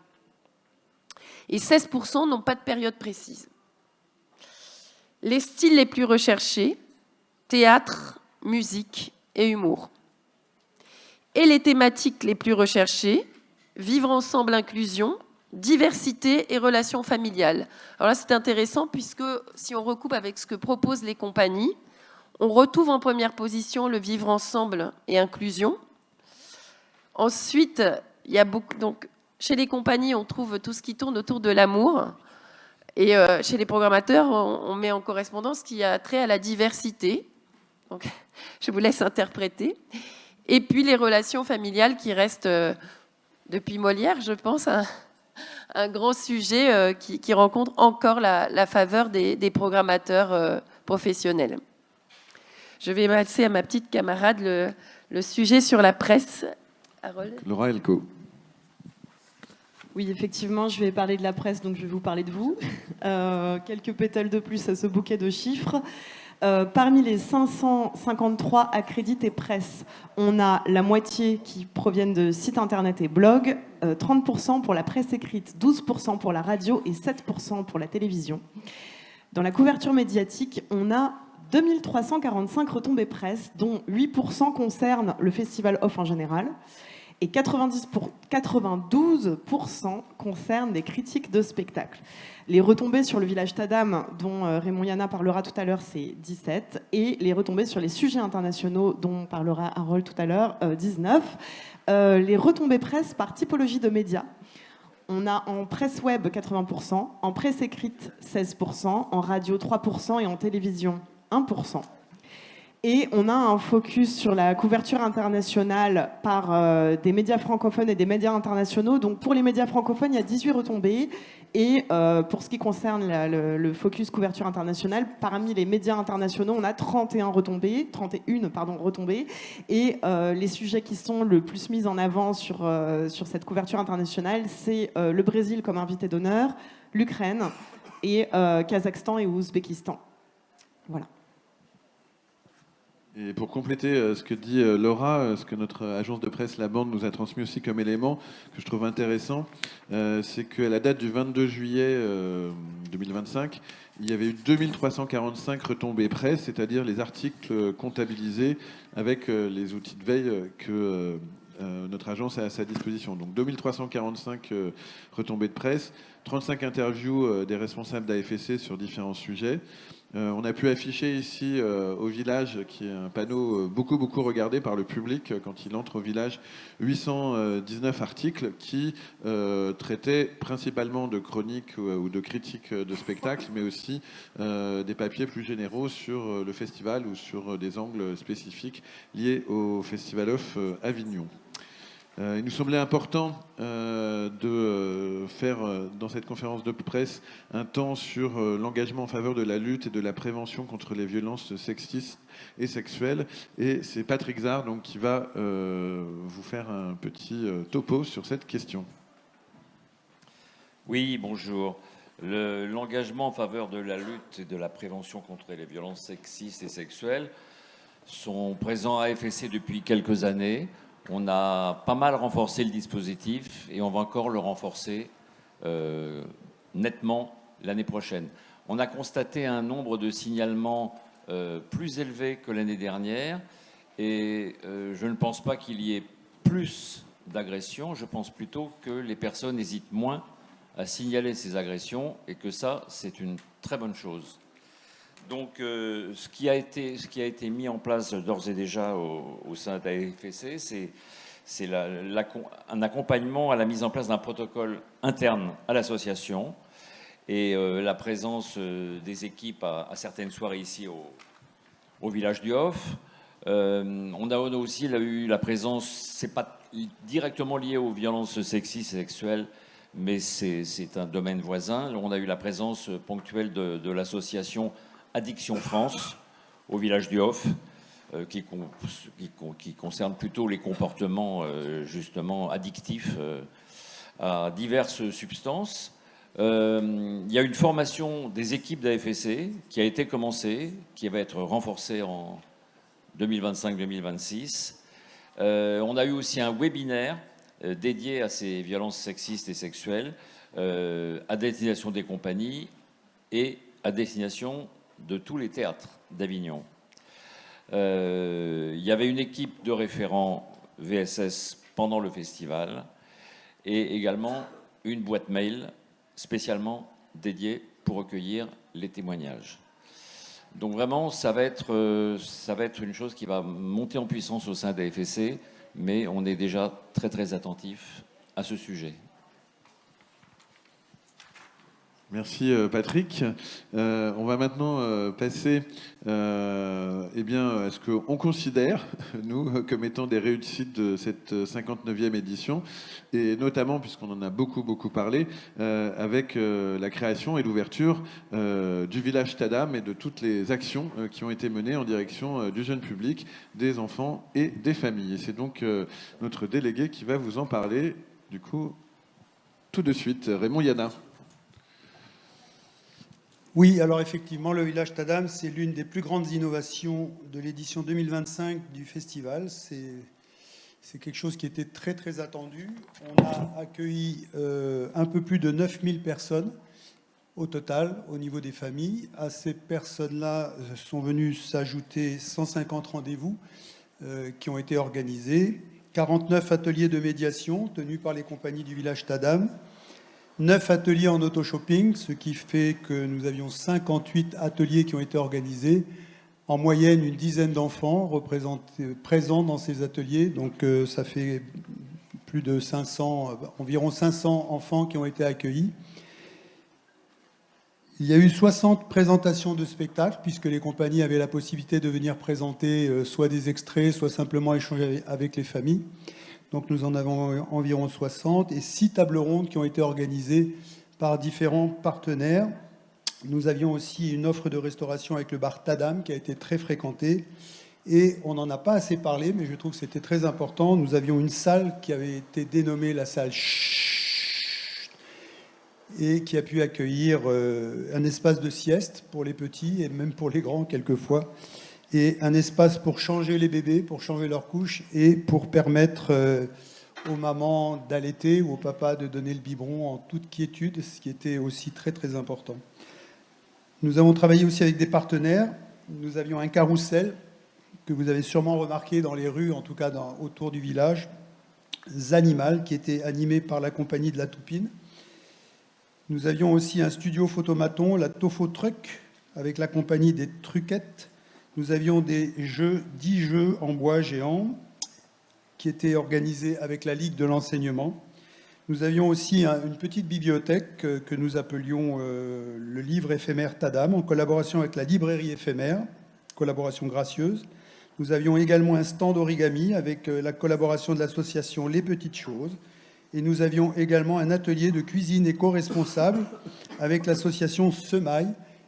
Et 16% n'ont pas de période précise. Les styles les plus recherchés, théâtre, musique et humour. Et les thématiques les plus recherchées, vivre ensemble, inclusion, diversité et relations familiales. Alors là, c'est intéressant puisque si on recoupe avec ce que proposent les compagnies, on retrouve en première position le vivre ensemble et inclusion. Ensuite, il y a beaucoup... Donc, chez les compagnies, on trouve tout ce qui tourne autour de l'amour. Et chez les programmateurs, on met en correspondance ce qui a trait à la diversité. Donc, je vous laisse interpréter. Et puis les relations familiales qui restent, depuis Molière, je pense, un grand sujet qui rencontre encore la faveur des programmateurs professionnels. Je vais passer à ma petite camarade le sujet sur la presse. Harold. Laura Elko. Oui, effectivement, je vais parler de la presse, donc je vais vous parler de vous. Quelques pétales de plus à ce bouquet de chiffres. Parmi les 553 accrédités presse, on a la moitié qui proviennent de sites internet et blogs, 30% pour la presse écrite, 12% pour la radio et 7% pour la télévision. Dans la couverture médiatique, on a 2345 retombées presse, dont 8% concernent le Festival Off en général, et 92% concernent les critiques de spectacles. Les retombées sur le village Tadam, dont Raymond Yana parlera tout à l'heure, c'est 17. Et les retombées sur les sujets internationaux, dont parlera Harold tout à l'heure, 19. Les retombées presse par typologie de médias. On a en presse web 80%, en presse écrite 16%, en radio 3% et en télévision 1%. Et on a un focus sur la couverture internationale par des médias francophones et des médias internationaux. Donc pour les médias francophones, il y a 18 retombées. Et pour ce qui concerne le focus couverture internationale, parmi les médias internationaux, on a 31 retombées. Et les sujets qui sont le plus mis en avant sur cette couverture internationale, c'est le Brésil comme invité d'honneur, l'Ukraine et Kazakhstan et Ouzbékistan. Voilà. Et pour compléter ce que dit Laura, ce que notre agence de presse La Bande nous a transmis aussi comme élément, que je trouve intéressant, c'est qu'à la date du 22 juillet 2025, il y avait eu 2345 retombées presse, c'est-à-dire les articles comptabilisés avec les outils de veille que notre agence a à sa disposition. Donc 2345 retombées de presse, 35 interviews des responsables d'AFSC sur différents sujets. On a pu afficher ici au village, qui est un panneau beaucoup regardé par le public quand il entre au village, 819 articles qui traitaient principalement de chroniques ou de critiques de spectacles, mais aussi des papiers plus généraux sur le festival ou sur des angles spécifiques liés au Festival Off Avignon. Il nous semblait important de faire dans cette conférence de presse un temps sur l'engagement en faveur de la lutte et de la prévention contre les violences sexistes et sexuelles. Et c'est Patrick Zard donc, qui va vous faire un petit topo sur cette question. Oui, bonjour. L'engagement en faveur de la lutte et de la prévention contre les violences sexistes et sexuelles sont présents à AFSC depuis quelques années. On a pas mal renforcé le dispositif et on va encore le renforcer nettement l'année prochaine. On a constaté un nombre de signalements plus élevé que l'année dernière et je ne pense pas qu'il y ait plus d'agressions. Je pense plutôt que les personnes hésitent moins à signaler ces agressions et que ça, c'est une très bonne chose. Donc, ce qui a été mis en place d'ores et déjà au sein de l'AFSC, c'est un accompagnement à la mise en place d'un protocole interne à l'association et la présence des équipes à certaines soirées ici au village du Off. On a aussi eu la présence, c'est pas directement lié aux violences sexistes et sexuelles, mais c'est un domaine voisin. On a eu la présence ponctuelle de l'association Addiction France, au village du Off, qui concerne plutôt les comportements justement addictifs à diverses substances. Il y a une formation des équipes d'AFSC qui a été commencée, qui va être renforcée en 2025-2026. On a eu aussi un webinaire dédié à ces violences sexistes et sexuelles à destination des compagnies et à destination de tous les théâtres d'Avignon. Il y avait une équipe de référents VSS pendant le festival et également une boîte mail spécialement dédiée pour recueillir les témoignages. Donc vraiment, ça va être une chose qui va monter en puissance au sein de l'AFSC, mais on est déjà très attentif à ce sujet. Merci Patrick. On va maintenant passer à ce qu'on considère, nous, comme étant des réussites de cette 59e édition, et notamment, puisqu'on en a beaucoup parlé, avec la création et l'ouverture du village Tadam et de toutes les actions qui ont été menées en direction du jeune public, des enfants et des familles. Et c'est donc notre délégué qui va vous en parler, du coup, tout de suite. Raymond Yana. Oui, alors effectivement, le village Tadam, c'est l'une des plus grandes innovations de l'édition 2025 du festival. C'est quelque chose qui était très très attendu. On a accueilli un peu plus de 9000 personnes au total au niveau des familles. À ces personnes-là sont venus s'ajouter 150 rendez-vous qui ont été organisés, 49 ateliers de médiation tenus par les compagnies du village Tadam, 9 ateliers en auto-shopping, ce qui fait que nous avions 58 ateliers qui ont été organisés. En moyenne, une dizaine d'enfants présents dans ces ateliers. Donc ça fait plus de 500, environ 500 enfants qui ont été accueillis. Il y a eu 60 présentations de spectacles, puisque les compagnies avaient la possibilité de venir présenter soit des extraits, soit simplement échanger avec les familles. Donc nous en avons environ 60 et 6 tables rondes qui ont été organisées par différents partenaires. Nous avions aussi une offre de restauration avec le bar Tadam qui a été très fréquentée. Et on n'en a pas assez parlé, mais je trouve que c'était très important. Nous avions une salle qui avait été dénommée la salle Chut et qui a pu accueillir un espace de sieste pour les petits et même pour les grands quelquefois. Et un espace pour changer les bébés, pour changer leurs couches et pour permettre aux mamans d'allaiter ou aux papas de donner le biberon en toute quiétude, ce qui était aussi très très important. Nous avons travaillé aussi avec des partenaires. Nous avions un carrousel que vous avez sûrement remarqué dans les rues, en tout cas autour du village, Zanimal, qui était animé par la compagnie de la Toupine. Nous avions aussi un studio photomaton, la Tofo Truck, avec la compagnie des Truquettes. Nous avions 10 jeux en bois géants qui étaient organisés avec la Ligue de l'enseignement. Nous avions aussi une petite bibliothèque que nous appelions le livre éphémère Tadam, en collaboration avec la librairie éphémère, collaboration gracieuse. Nous avions également un stand origami avec la collaboration de l'association Les Petites Choses. Et nous avions également un atelier de cuisine éco-responsable avec l'association Semaille,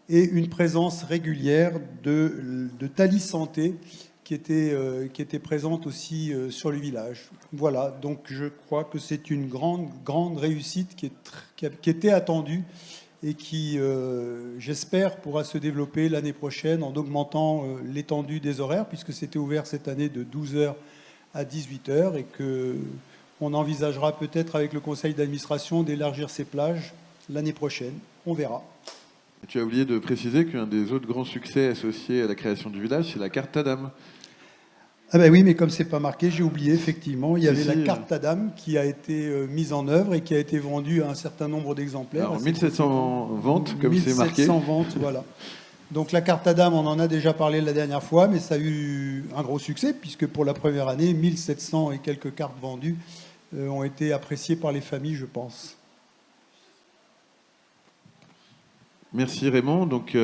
et une présence régulière de Thalie Santé qui était présente aussi sur le village. Voilà, donc je crois que c'est une grande réussite qui était attendue et qui, j'espère, pourra se développer l'année prochaine en augmentant l'étendue des horaires, puisque c'était ouvert cette année de 12h à 18h et qu'on envisagera peut-être avec le conseil d'administration d'élargir ces plages l'année prochaine. On verra. Tu as oublié de préciser qu'un des autres grands succès associés à la création du village, c'est la carte Tadam. Ah ben oui, mais comme c'est pas marqué, j'ai oublié, effectivement. Il y avait la carte Tadam qui a été mise en œuvre et qui a été vendue à un certain nombre d'exemplaires. Alors 1700 ventes, comme c'est marqué. 1700 ventes, voilà. Donc la carte Tadam, on en a déjà parlé la dernière fois, mais ça a eu un gros succès, puisque pour la première année, 1700 et quelques cartes vendues ont été appréciées par les familles, je pense. Merci Raymond. Donc,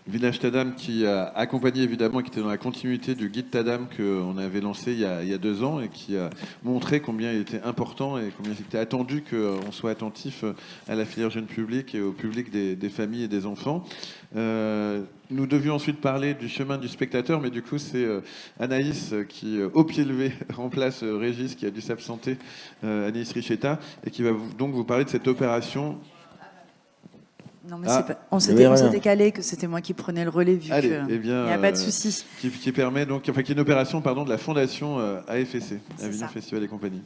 Village Tadam qui a accompagné évidemment, qui était dans la continuité du guide Tadam qu'on avait lancé il y a 2 ans et qui a montré combien il était important et combien il était attendu qu'on soit attentif à la filière jeune public et au public des familles et des enfants. Nous devions ensuite parler du chemin du spectateur, mais du coup c'est Anaïs qui, au pied levé, remplace Régis qui a dû s'absenter, Anaïs Richetta, et qui va donc vous parler de cette opération. Non, mais on s'était décalé, que c'était moi qui prenais le relais, vu qu'il n'y a pas de souci. Qui permet donc, enfin, qui est une opération de la fondation AFSC, Avignon Festival et Compagnie.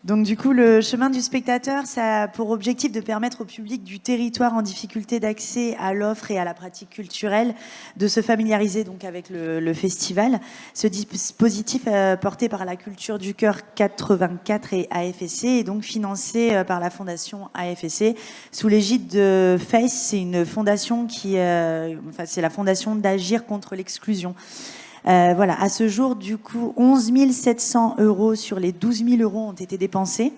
Donc du coup, le chemin du spectateur, ça a pour objectif de permettre au public du territoire en difficulté d'accès à l'offre et à la pratique culturelle de se familiariser donc avec le festival. Ce dispositif porté par la Culture du Cœur 84 et AFSC est donc financé par la fondation AFSC sous l'égide de FACE. C'est une fondation c'est la fondation d'Agir contre l'exclusion. Voilà, à ce jour, du coup, 11 700 € sur les 12 000 € ont été dépensés.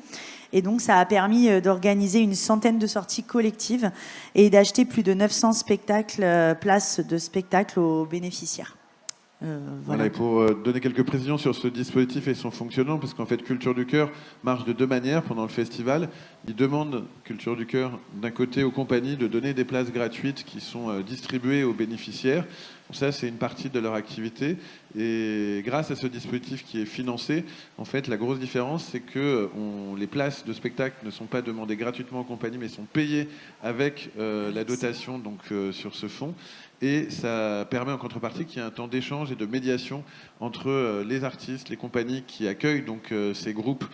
Et donc, ça a permis d'organiser une centaine de sorties collectives et d'acheter plus de 900 places de spectacle aux bénéficiaires. Voilà, et pour donner quelques précisions sur ce dispositif et son fonctionnement, parce qu'en fait, Culture du Cœur marche de 2 manières pendant le festival. Il demande, Culture du Cœur, d'un côté aux compagnies de donner des places gratuites qui sont distribuées aux bénéficiaires. Ça, c'est une partie de leur activité. Et grâce à ce dispositif qui est financé, en fait, la grosse différence, c'est que les places de spectacle ne sont pas demandées gratuitement aux compagnies, mais sont payées avec la dotation donc, sur ce fonds. Et ça permet en contrepartie qu'il y ait un temps d'échange et de médiation entre les artistes, les compagnies qui accueillent donc, ces groupes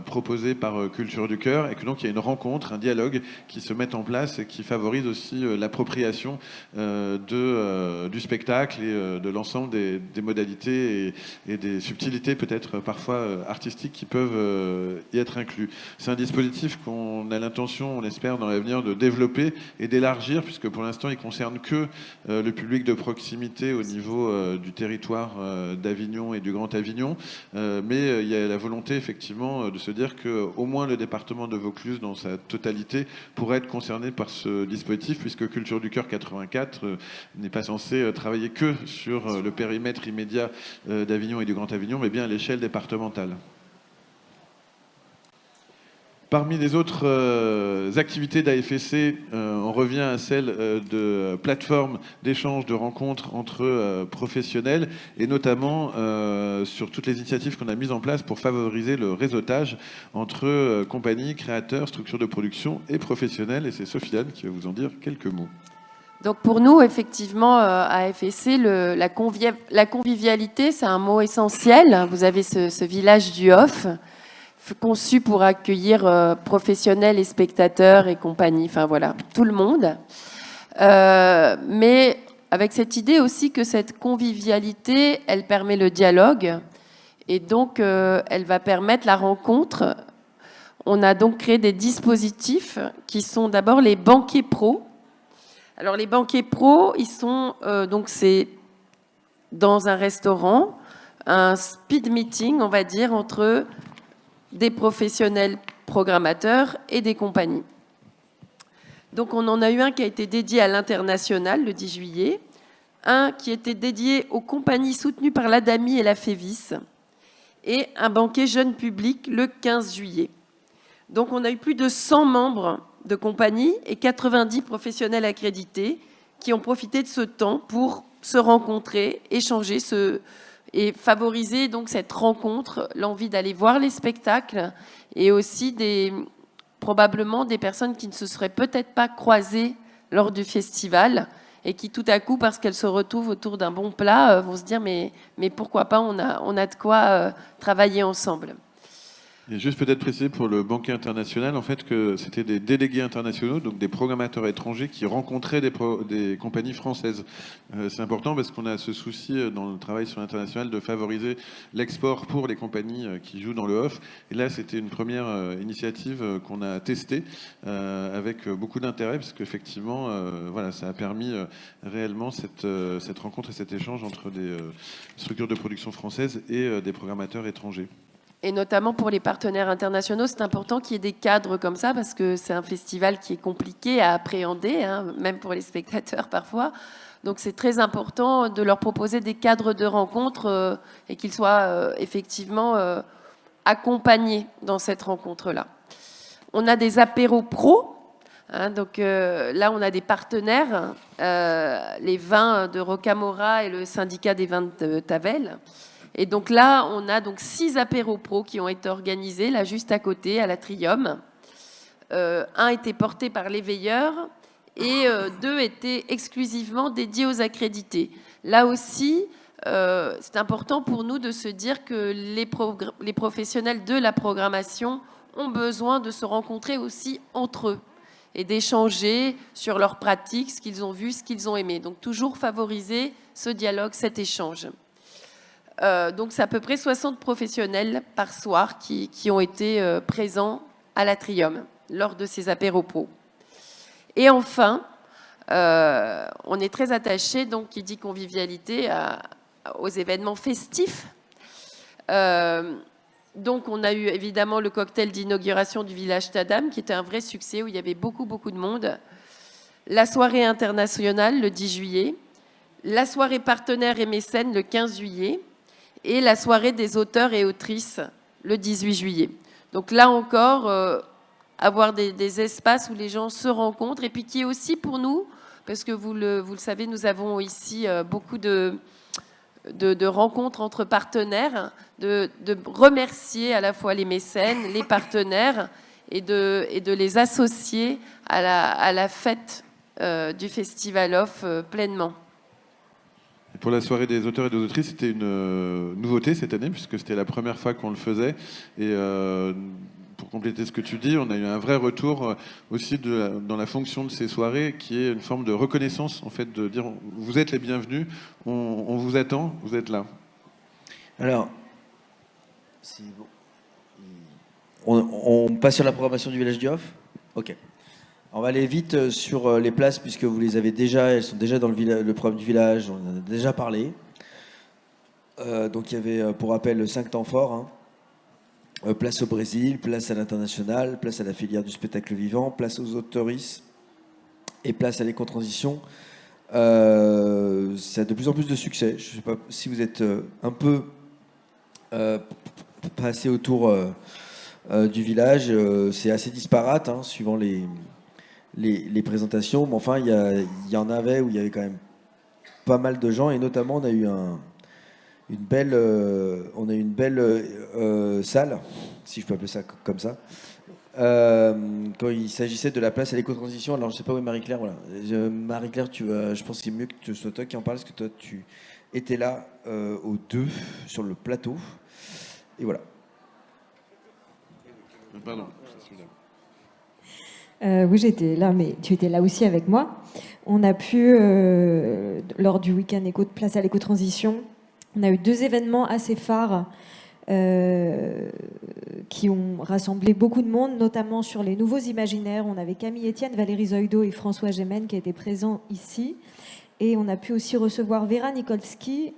proposés par Culture du Cœur, et que donc il y a une rencontre, un dialogue qui se met en place et qui favorise aussi l'appropriation du spectacle et de l'ensemble des modalités et des subtilités peut-être parfois artistiques qui peuvent y être inclus. C'est un dispositif qu'on a l'intention, on l'espère, dans l'avenir de développer et d'élargir, puisque pour l'instant il concerne que le public de proximité au niveau du territoire d'Avignon et du Grand Avignon, mais il y a la volonté effectivement de se dire qu'au moins le département de Vaucluse dans sa totalité pourrait être concerné par ce dispositif, puisque Culture du Cœur 84 n'est pas censé travailler que sur le périmètre immédiat d'Avignon et du Grand Avignon, mais bien à l'échelle départementale. Parmi les autres activités d'AFSC, on revient à celle de plateformes d'échange, de rencontres entre professionnels, et notamment sur toutes les initiatives qu'on a mises en place pour favoriser le réseautage entre compagnies, créateurs, structures de production et professionnels. Et c'est Sofiane qui va vous en dire quelques mots. Donc pour nous, effectivement, à AFSC, la convivialité, c'est un mot essentiel. Vous avez ce village du off, conçu pour accueillir professionnels et spectateurs et compagnie, enfin voilà, tout le monde. Mais avec cette idée aussi que cette convivialité, elle permet le dialogue et donc elle va permettre la rencontre. On a donc créé des dispositifs qui sont d'abord les banquets pros. Alors les banquets pros, ils sont donc c'est dans un restaurant, un speed meeting, on va dire, entre des professionnels programmateurs et des compagnies. Donc on en a eu un qui a été dédié à l'international le 10 juillet, un qui était dédié aux compagnies soutenues par l'ADAMI et la FEVIS, et un banquet jeune public le 15 juillet. Donc on a eu plus de 100 membres de compagnies et 90 professionnels accrédités qui ont profité de ce temps pour se rencontrer, échanger, et favoriser donc cette rencontre, l'envie d'aller voir les spectacles et aussi probablement des personnes qui ne se seraient peut-être pas croisées lors du festival et qui tout à coup, parce qu'elles se retrouvent autour d'un bon plat, vont se dire mais pourquoi pas, on a de quoi travailler ensemble. Et juste peut-être préciser pour le banquet international, en fait, que c'était des délégués internationaux, donc des programmateurs étrangers qui rencontraient des compagnies françaises. C'est important parce qu'on a ce souci dans le travail sur l'international de favoriser l'export pour les compagnies qui jouent dans le off. Et là, c'était une première initiative qu'on a testée avec beaucoup d'intérêt parce qu'effectivement, voilà, ça a permis réellement cette rencontre et cet échange entre des structures de production françaises et des programmateurs étrangers. Et notamment pour les partenaires internationaux, c'est important qu'il y ait des cadres comme ça, parce que c'est un festival qui est compliqué à appréhender, hein, même pour les spectateurs parfois. Donc c'est très important de leur proposer des cadres de rencontre et qu'ils soient effectivement accompagnés dans cette rencontre-là. On a des apéros pros. Hein, donc là, on a des partenaires, les vins de Rocamora et le syndicat des vins de Tavel. Et donc là, on a donc 6 apéros pros qui ont été organisés, là juste à côté, à l'Atrium. Un était porté par les veilleurs et 2 étaient exclusivement dédiés aux accrédités. Là aussi, c'est important pour nous de se dire que les professionnels de la programmation ont besoin de se rencontrer aussi entre eux et d'échanger sur leurs pratiques, ce qu'ils ont vu, ce qu'ils ont aimé. Donc toujours favoriser ce dialogue, cet échange. Donc c'est à peu près 60 professionnels par soir qui ont été présents à l'Atrium lors de ces apéros pros. Et enfin, on est très attaché, donc qui dit convivialité, aux événements festifs. Donc on a eu évidemment le cocktail d'inauguration du village Tadam, qui était un vrai succès, où il y avait beaucoup de monde. La soirée internationale le 10 juillet. La soirée partenaire et mécène le 15 juillet. Et la soirée des auteurs et autrices le 18 juillet. Donc là encore, avoir des espaces où les gens se rencontrent et puis qui est aussi pour nous, parce que vous le savez, nous avons ici beaucoup de de rencontres entre partenaires, de remercier à la fois les mécènes, les partenaires, et de les associer à la fête du Festival Off pleinement. Et pour la soirée des auteurs et des autrices, c'était une nouveauté cette année, puisque c'était la première fois qu'on le faisait. Et pour compléter ce que tu dis, on a eu un vrai retour aussi dans la fonction de ces soirées, qui est une forme de reconnaissance, en fait, de dire vous êtes les bienvenus, on vous attend, vous êtes là. Alors, on passe sur la programmation du Village du Off. Ok. On va aller vite sur les places, puisque vous les avez déjà, elles sont déjà dans le programme du village, on en a déjà parlé. Donc il y avait, pour rappel, 5 temps forts. Hein. Place au Brésil, place à l'international, place à la filière du spectacle vivant, place aux autoristes et place à l'éco-transition. Ça a de plus en plus de succès. Je ne sais pas si vous êtes un peu passé autour du village. C'est assez disparate, hein, suivant les présentations, mais enfin il y en avait où il y avait quand même pas mal de gens, et notamment on a eu une belle salle, si je peux appeler ça comme ça, quand il s'agissait de la place à l'éco-transition. Alors je sais pas où est Marie-Claire, voilà. Marie-Claire, je pense que c'est mieux que ce soit toi qui en parles, parce que toi tu étais là aux 2 sur le plateau, et voilà. Pardon. Oui, j'étais là, mais tu étais là aussi avec moi. On a pu, lors du week-end éco de place à l'éco-transition, on a eu 2 événements assez phares qui ont rassemblé beaucoup de monde, notamment sur les nouveaux imaginaires. On avait Camille Etienne, Valérie Zoido et François Gémen qui étaient présents ici. Et on a pu aussi recevoir Vera Nikolsky,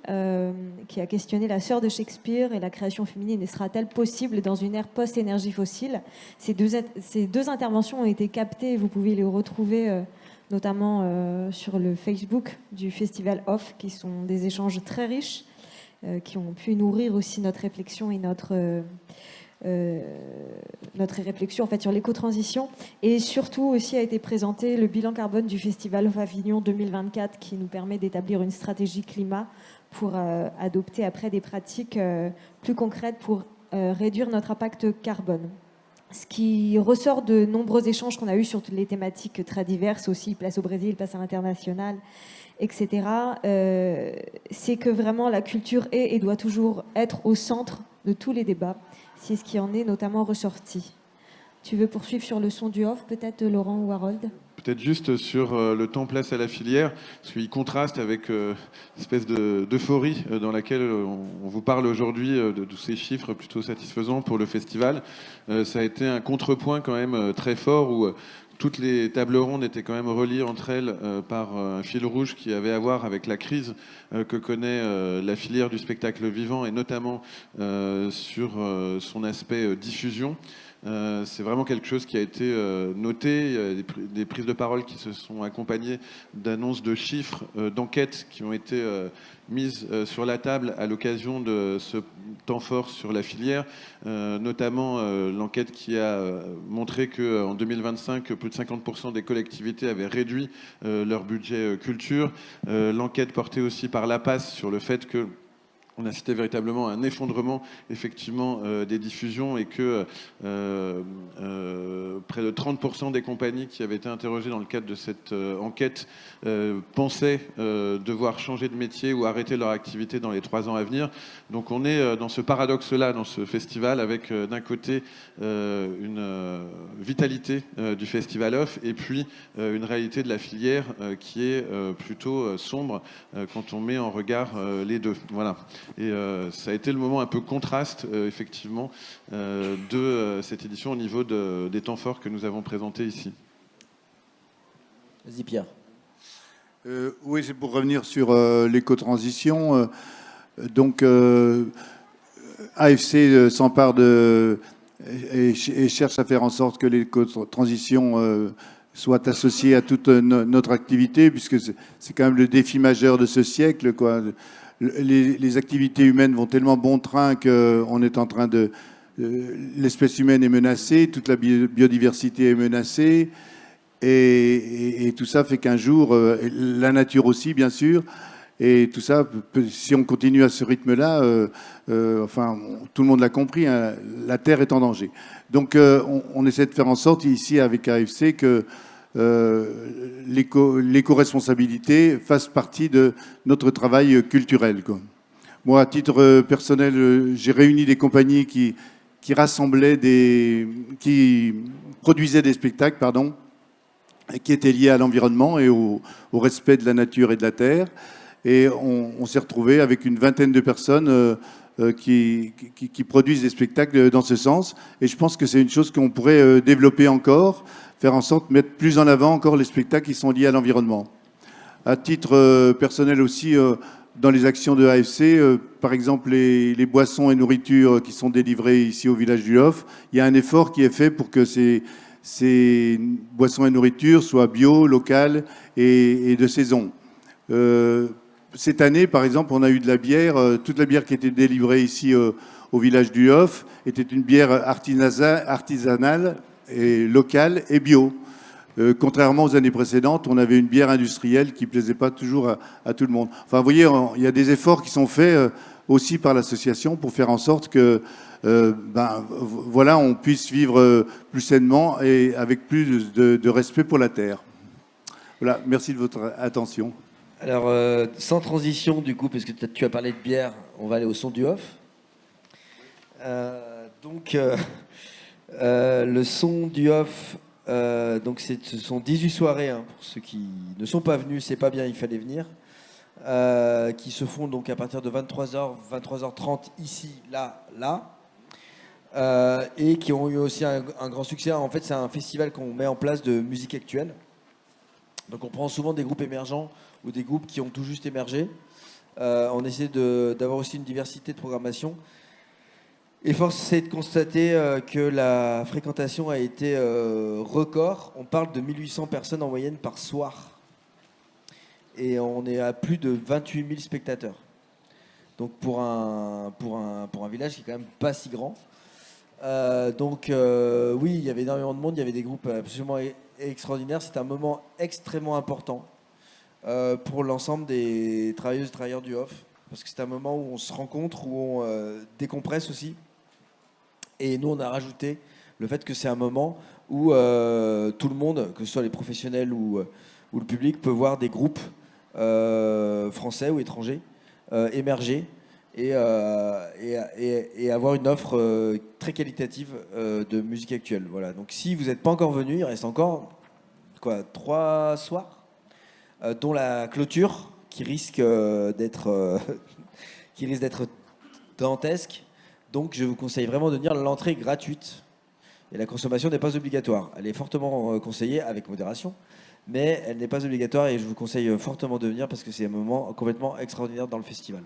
qui a questionné la sœur de Shakespeare et la création féminine. Sera-t-elle possible dans une ère post-énergie fossile ? Ces deux interventions ont été captées. Vous pouvez les retrouver notamment sur le Facebook du Festival Off, qui sont des échanges très riches, qui ont pu nourrir aussi notre réflexion et notre réflexion en fait sur l'éco-transition. Et surtout aussi a été présenté le bilan carbone du Festival of Avignon 2024, qui nous permet d'établir une stratégie climat pour adopter après des pratiques plus concrètes pour réduire notre impact carbone. Ce qui ressort de nombreux échanges qu'on a eus sur les thématiques très diverses, aussi place au Brésil, place à l'international, etc., c'est que vraiment la culture est et doit toujours être au centre de tous les débats. C'est ce qui en est notamment ressorti. Tu veux poursuivre sur le son du off, peut-être, Laurent ou Harold ? Peut-être juste sur le temps place à la filière, parce qu'il contraste avec l'espèce d'euphorie dans laquelle on vous parle aujourd'hui de tous ces chiffres plutôt satisfaisants pour le festival. Ça a été un contrepoint quand même très fort où toutes les tables rondes étaient quand même reliées entre elles par un fil rouge qui avait à voir avec la crise que connaît la filière du spectacle vivant, et notamment sur son aspect diffusion. C'est vraiment quelque chose qui a été noté. Il y a des prises de parole qui se sont accompagnées d'annonces de chiffres, d'enquêtes qui ont été mises sur la table à l'occasion de ce temps fort sur la filière, notamment l'enquête qui a montré qu'en 2025, plus de 50% des collectivités avaient réduit leur budget culture. L'enquête portée aussi par la PAS sur le fait que on a cité véritablement un effondrement effectivement des diffusions, et que près de 30% des compagnies qui avaient été interrogées dans le cadre de cette enquête pensaient devoir changer de métier ou arrêter leur activité dans les 3 ans à venir. Donc on est dans ce paradoxe-là, dans ce festival, avec d'un côté une vitalité du Festival Off, et puis une réalité de la filière qui est plutôt sombre quand on met en regard les deux. Voilà. Et ça a été le moment un peu contraste, effectivement, de cette édition au niveau des temps forts que nous avons présentés ici. Vas-y, Pierre. Oui, c'est pour revenir sur l'éco-transition. Donc, AFC s'empare et cherche à faire en sorte que l'éco-transition soit associée à toute notre activité, puisque c'est quand même le défi majeur de ce siècle, quoi. Les activités humaines vont tellement bon train qu'on est en train de... l'espèce humaine est menacée, toute la biodiversité est menacée, et tout ça fait qu'un jour, la nature aussi, bien sûr, Et tout ça, si on continue à ce rythme-là, tout le monde l'a compris, hein, la Terre est en danger. Donc on essaie de faire en sorte ici avec AFC que l'éco-responsabilité fasse partie de notre travail culturel, quoi. Moi, à titre personnel, j'ai réuni des compagnies qui produisaient des spectacles, qui étaient liés à l'environnement et au respect de la nature et de la terre. Et on s'est retrouvé avec une vingtaine de personnes qui produisent des spectacles dans ce sens. Et je pense que c'est une chose qu'on pourrait développer encore, faire en sorte de mettre plus en avant encore les spectacles qui sont liés à l'environnement. À titre personnel aussi, dans les actions de AFC, par exemple les boissons et nourritures qui sont délivrées ici au village du Hof, il y a un effort qui est fait pour que ces boissons et nourritures soient bio, locales et de saison. Cette année, par exemple, on a eu de la bière. Toute la bière qui était délivrée ici au village du Hof était une bière artisanale et locale et bio. Contrairement aux années précédentes, on avait une bière industrielle qui ne plaisait pas toujours à tout le monde. Enfin, vous voyez, il y a des efforts qui sont faits aussi par l'association pour faire en sorte que on puisse vivre plus sainement et avec plus de respect pour la terre. Voilà, merci de votre attention. Alors, sans transition, du coup, parce que tu as parlé de bière, on va aller au son du Hof. Le son du Hof, ce sont 18 soirées, hein, pour ceux qui ne sont pas venus, c'est pas bien, il fallait venir, qui se font donc à partir de 23h, 23h30, ici, là, et qui ont eu aussi un grand succès. En fait, c'est un festival qu'on met en place de musique actuelle. Donc on prend souvent des groupes émergents ou des groupes qui ont tout juste émergé. On essaie d'avoir aussi une diversité de programmation. Et force est de constater que la fréquentation a été record. On parle de 1800 personnes en moyenne par soir. Et on est à plus de 28 000 spectateurs. Donc pour un village qui est quand même pas si grand. Oui, il y avait énormément de monde, il y avait des groupes absolument extraordinaires. C'est un moment extrêmement important pour l'ensemble des travailleuses et travailleurs du Hof, parce que c'est un moment où on se rencontre, où on décompresse aussi. Et nous, on a rajouté le fait que c'est un moment où tout le monde, que ce soit les professionnels ou le public, peut voir des groupes français ou étrangers émerger et avoir une offre très qualitative de musique actuelle. Voilà. Donc si vous n'êtes pas encore venu, il reste encore 3 soirs, dont la clôture qui risque d'être dantesque. Donc je vous conseille vraiment de venir. L'entrée est gratuite et la consommation n'est pas obligatoire. Elle est fortement conseillée avec modération, mais elle n'est pas obligatoire et je vous conseille fortement de venir parce que c'est un moment complètement extraordinaire dans le festival.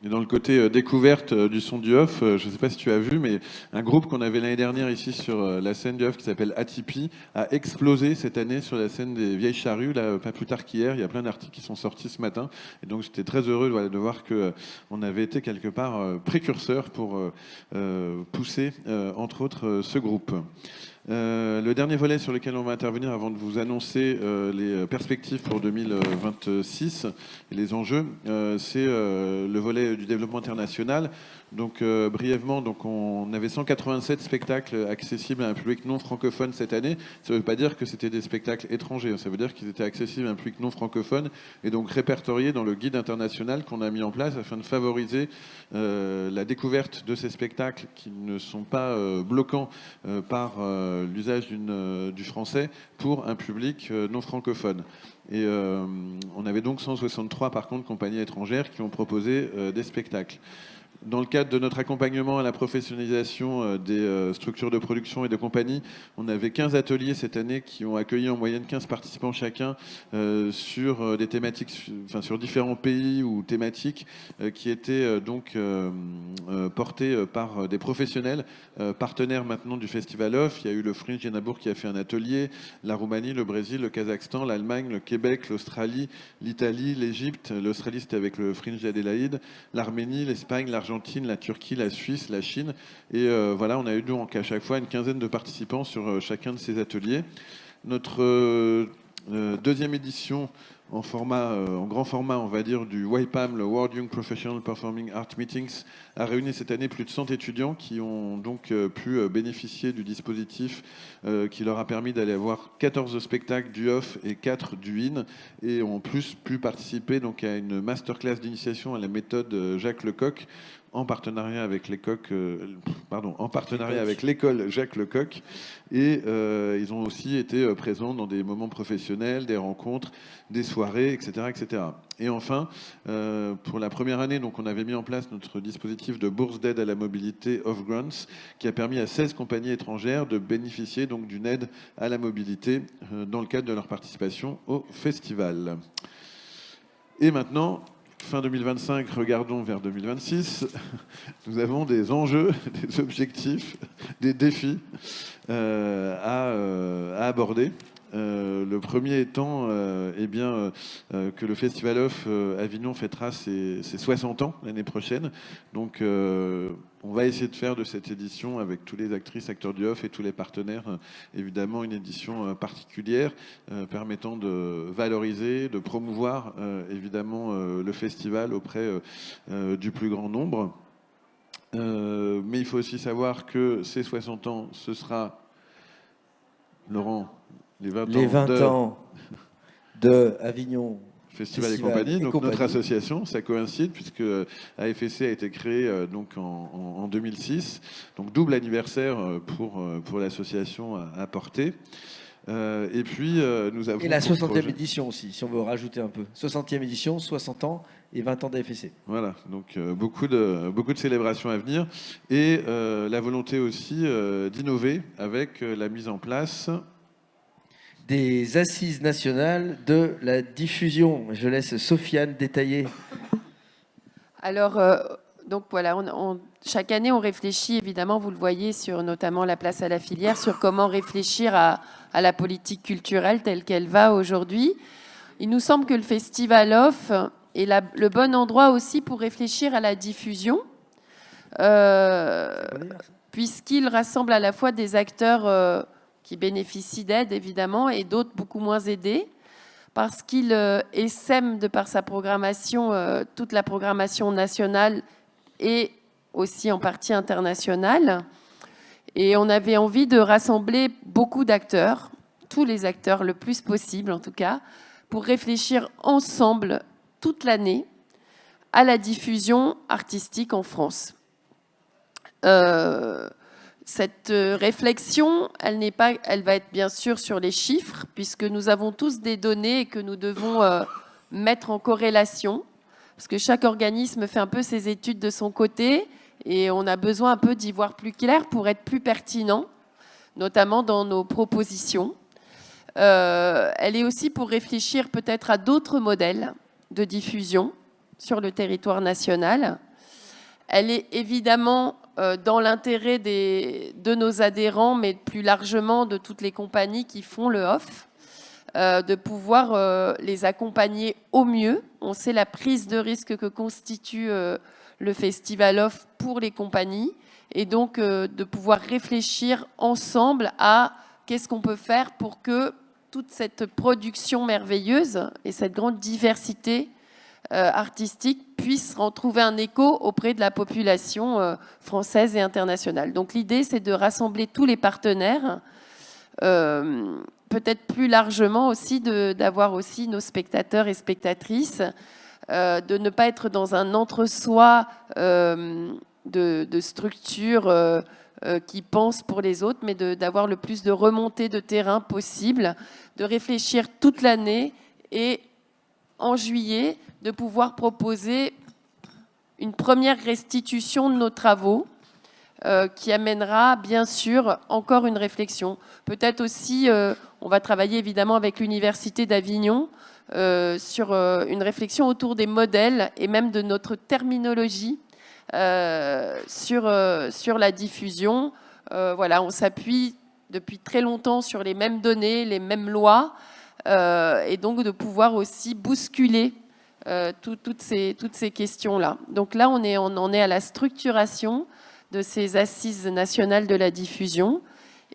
Et dans le côté découverte du son du Hof, je ne sais pas si tu as vu, mais un groupe qu'on avait l'année dernière ici sur la scène du Hof qui s'appelle Atipi a explosé cette année sur la scène des Vieilles Charrues, là, pas plus tard qu'hier. Il y a plein d'articles qui sont sortis ce matin. Et donc j'étais très heureux de voir qu'on avait été quelque part précurseur pour pousser, entre autres, ce groupe. Le dernier volet sur lequel on va intervenir avant de vous annoncer les perspectives pour 2026 et les enjeux, c'est le volet du développement international. Donc brièvement, on avait 187 spectacles accessibles à un public non francophone cette année. Ça ne veut pas dire que c'était des spectacles étrangers, ça veut dire qu'ils étaient accessibles à un public non francophone et donc répertoriés dans le guide international qu'on a mis en place afin de favoriser la découverte de ces spectacles qui ne sont pas bloquants par l'usage du français pour un public non francophone. Et on avait donc 163 par contre compagnies étrangères qui ont proposé des spectacles. Dans le cadre de notre accompagnement à la professionnalisation des structures de production et de compagnies, on avait 15 ateliers cette année qui ont accueilli en moyenne 15 participants chacun sur des thématiques, sur différents pays ou thématiques qui étaient portés par des professionnels partenaires maintenant du Festival Hof. Il y a eu le Fringe Yenabourg qui a fait un atelier, la Roumanie, le Brésil, le Kazakhstan, l'Allemagne, le Québec, l'Australie, l'Italie, l'Égypte. L'Australie, c'était avec le Fringe d'Adélaïde, l'Arménie, l'Espagne, l'Argentine, la Turquie, la Suisse, la Chine. Et voilà, on a eu donc à chaque fois une quinzaine de participants sur chacun de ces ateliers. Notre deuxième édition en grand format, on va dire, du WYPAM, le World Young Professional Performing Art Meetings, a réuni cette année plus de 100 étudiants qui ont donc pu bénéficier du dispositif qui leur a permis d'aller voir 14 spectacles du off et 4 du in, et ont plus pu participer donc à une masterclass d'initiation à la méthode Jacques Lecoq, en partenariat avec avec l'école Jacques Lecoq, et ils ont aussi été présents dans des moments professionnels, des rencontres, des soirées, etc., etc. Et enfin, pour la première année, donc on avait mis en place notre dispositif de bourse d'aide à la mobilité Off Grants, qui a permis à 16 compagnies étrangères de bénéficier donc d'une aide à la mobilité dans le cadre de leur participation au festival. Et maintenant, fin 2025, regardons vers 2026. Nous avons des enjeux, des objectifs, des défis à aborder. Le premier étant que le Festival Off Avignon fêtera ses 60 ans l'année prochaine. Donc on va essayer de faire de cette édition, avec tous les actrices, acteurs du Off et tous les partenaires, évidemment une édition particulière permettant de valoriser, de promouvoir évidemment le festival auprès du plus grand nombre. Mais il faut aussi savoir que ces 60 ans, ce sera, Laurent, les 20 ans de Avignon Festival et compagnie. Donc notre association, ça coïncide puisque AFSC a été créée donc en 2006, donc double anniversaire pour l'association à porter. Et puis nous avons... Et la 60e édition aussi, si on veut rajouter un peu. 60e édition, 60 ans et 20 ans d'AFSC. Voilà, donc beaucoup de célébrations à venir. Et la volonté aussi d'innover avec la mise en place... des assises nationales de la diffusion. Je laisse Sofiane détailler. Alors, donc voilà, chaque année, on réfléchit, évidemment, vous le voyez, sur notamment la place à la filière, sur comment réfléchir à la politique culturelle telle qu'elle va aujourd'hui. Il nous semble que le Festival Off est le bon endroit aussi pour réfléchir à la diffusion, puisqu'il rassemble à la fois des acteurs qui bénéficient d'aide, évidemment, et d'autres beaucoup moins aidés, parce qu'il essaime, de par sa programmation, toute la programmation nationale et aussi en partie internationale. Et on avait envie de rassembler beaucoup d'acteurs, tous les acteurs le plus possible en tout cas, pour réfléchir ensemble toute l'année à la diffusion artistique en France. Cette réflexion, elle va être bien sûr sur les chiffres, puisque nous avons tous des données et que nous devons mettre en corrélation, parce que chaque organisme fait un peu ses études de son côté, et on a besoin un peu d'y voir plus clair pour être plus pertinent, notamment dans nos propositions. Elle est aussi pour réfléchir peut-être à d'autres modèles de diffusion sur le territoire national. Elle est évidemment dans l'intérêt de nos adhérents, mais plus largement de toutes les compagnies qui font le off, de pouvoir les accompagner au mieux. On sait la prise de risque que constitue le Festival Off pour les compagnies, et donc de pouvoir réfléchir ensemble à qu'est-ce qu'on peut faire pour que toute cette production merveilleuse et cette grande diversité artistique puisse retrouver un écho auprès de la population française et internationale. Donc l'idée, c'est de rassembler tous les partenaires, peut-être plus largement aussi d'avoir aussi nos spectateurs et spectatrices, de ne pas être dans un entre-soi de structures qui pensent pour les autres, mais d'avoir le plus de remontées de terrain possible, de réfléchir toute l'année et en juillet, de pouvoir proposer une première restitution de nos travaux qui amènera bien sûr encore une réflexion. Peut-être aussi, on va travailler évidemment avec l'Université d'Avignon sur une réflexion autour des modèles et même de notre terminologie sur la diffusion. Voilà, on s'appuie depuis très longtemps sur les mêmes données, les mêmes lois, et donc de pouvoir aussi bousculer toutes ces questions-là. Donc là, on en est à la structuration de ces assises nationales de la diffusion.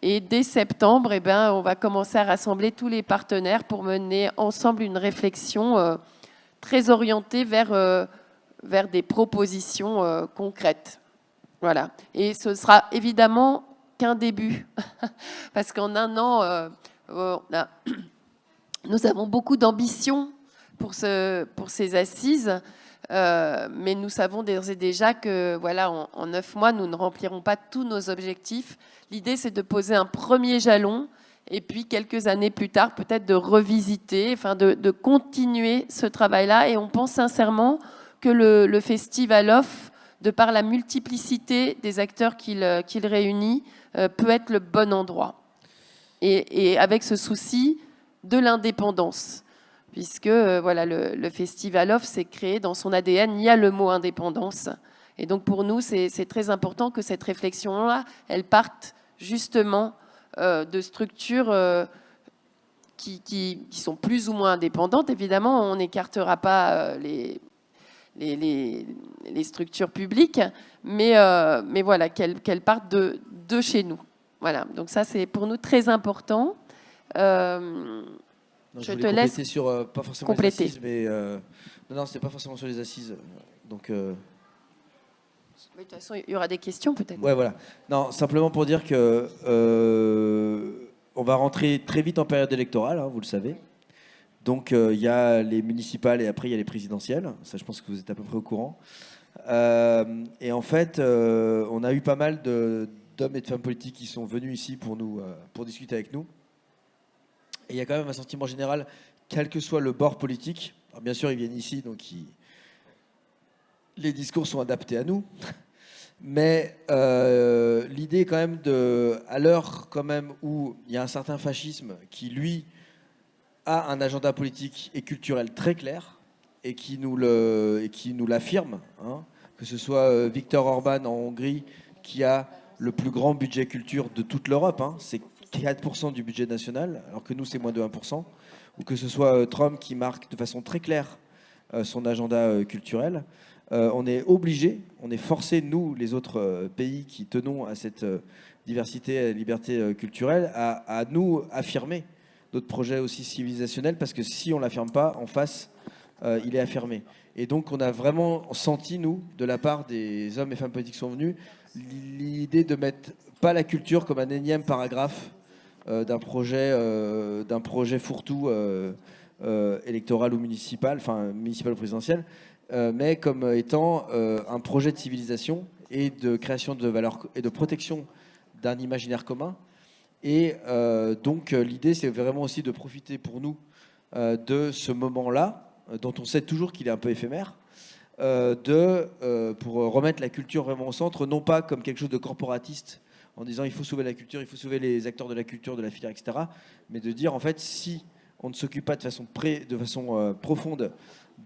Et dès septembre, on va commencer à rassembler tous les partenaires pour mener ensemble une réflexion très orientée vers des propositions concrètes. Voilà. Et ce sera évidemment qu'un début, parce qu'en un an, nous avons beaucoup d'ambition pour ces assises, mais nous savons d'ores et déjà que voilà, en 9 mois, nous ne remplirons pas tous nos objectifs. L'idée, c'est de poser un premier jalon, et puis quelques années plus tard, peut-être de revisiter, enfin de continuer ce travail-là. Et on pense sincèrement que le Festival Off, de par la multiplicité des acteurs qu'il réunit, peut être le bon endroit. Et avec ce souci de l'indépendance, puisque voilà, le Festival Off s'est créé dans son ADN, il y a le mot indépendance. Et donc pour nous, c'est très important que cette réflexion-là, elle parte justement de structures qui sont plus ou moins indépendantes. Évidemment, on n'écartera pas les structures publiques, mais voilà, qu'elles partent de chez nous. Voilà, donc ça, c'est pour nous très important. Je te laisse sur, pas forcément compléter. Les assises, mais non, c'était pas forcément sur les assises. Donc, de toute façon, il y aura des questions peut-être. Ouais, voilà. Non, simplement pour dire que on va rentrer très vite en période électorale, hein, vous le savez. Donc, il y a les municipales et après il y a les présidentielles. Ça, je pense que vous êtes à peu près au courant. Et en fait, on a eu pas mal d'hommes et de femmes politiques qui sont venus ici pour discuter avec nous. Et il y a quand même un sentiment général, quel que soit le bord politique. Alors bien sûr, ils viennent ici, donc les discours sont adaptés à nous. Mais l'idée quand même à l'heure quand même où il y a un certain fascisme qui, lui, a un agenda politique et culturel très clair et qui nous l'affirme, hein, que ce soit Viktor Orban en Hongrie qui a le plus grand budget culture de toute l'Europe, hein, c'est 4% du budget national, alors que nous, c'est moins de 1%, ou que ce soit Trump qui marque de façon très claire son agenda culturel. On est obligé, on est forcé, nous, les autres pays qui tenons à cette diversité et liberté culturelle, à nous affirmer notre projet aussi civilisationnel, parce que si on ne l'affirme pas, en face, il est affirmé. Et donc, on a vraiment senti, nous, de la part des hommes et femmes politiques qui sont venus, l'idée de mettre pas la culture comme un énième paragraphe d'un projet fourre-tout électoral ou municipal, enfin municipal ou présidentiel, mais comme étant un projet de civilisation et de création de valeurs et de protection d'un imaginaire commun. Et donc l'idée, c'est vraiment aussi de profiter pour nous de ce moment-là, dont on sait toujours qu'il est un peu éphémère, pour remettre la culture vraiment au centre, non pas comme quelque chose de corporatiste, en disant il faut sauver la culture, il faut sauver les acteurs de la culture, de la filière, etc. Mais de dire en fait, si on ne s'occupe pas de façon profonde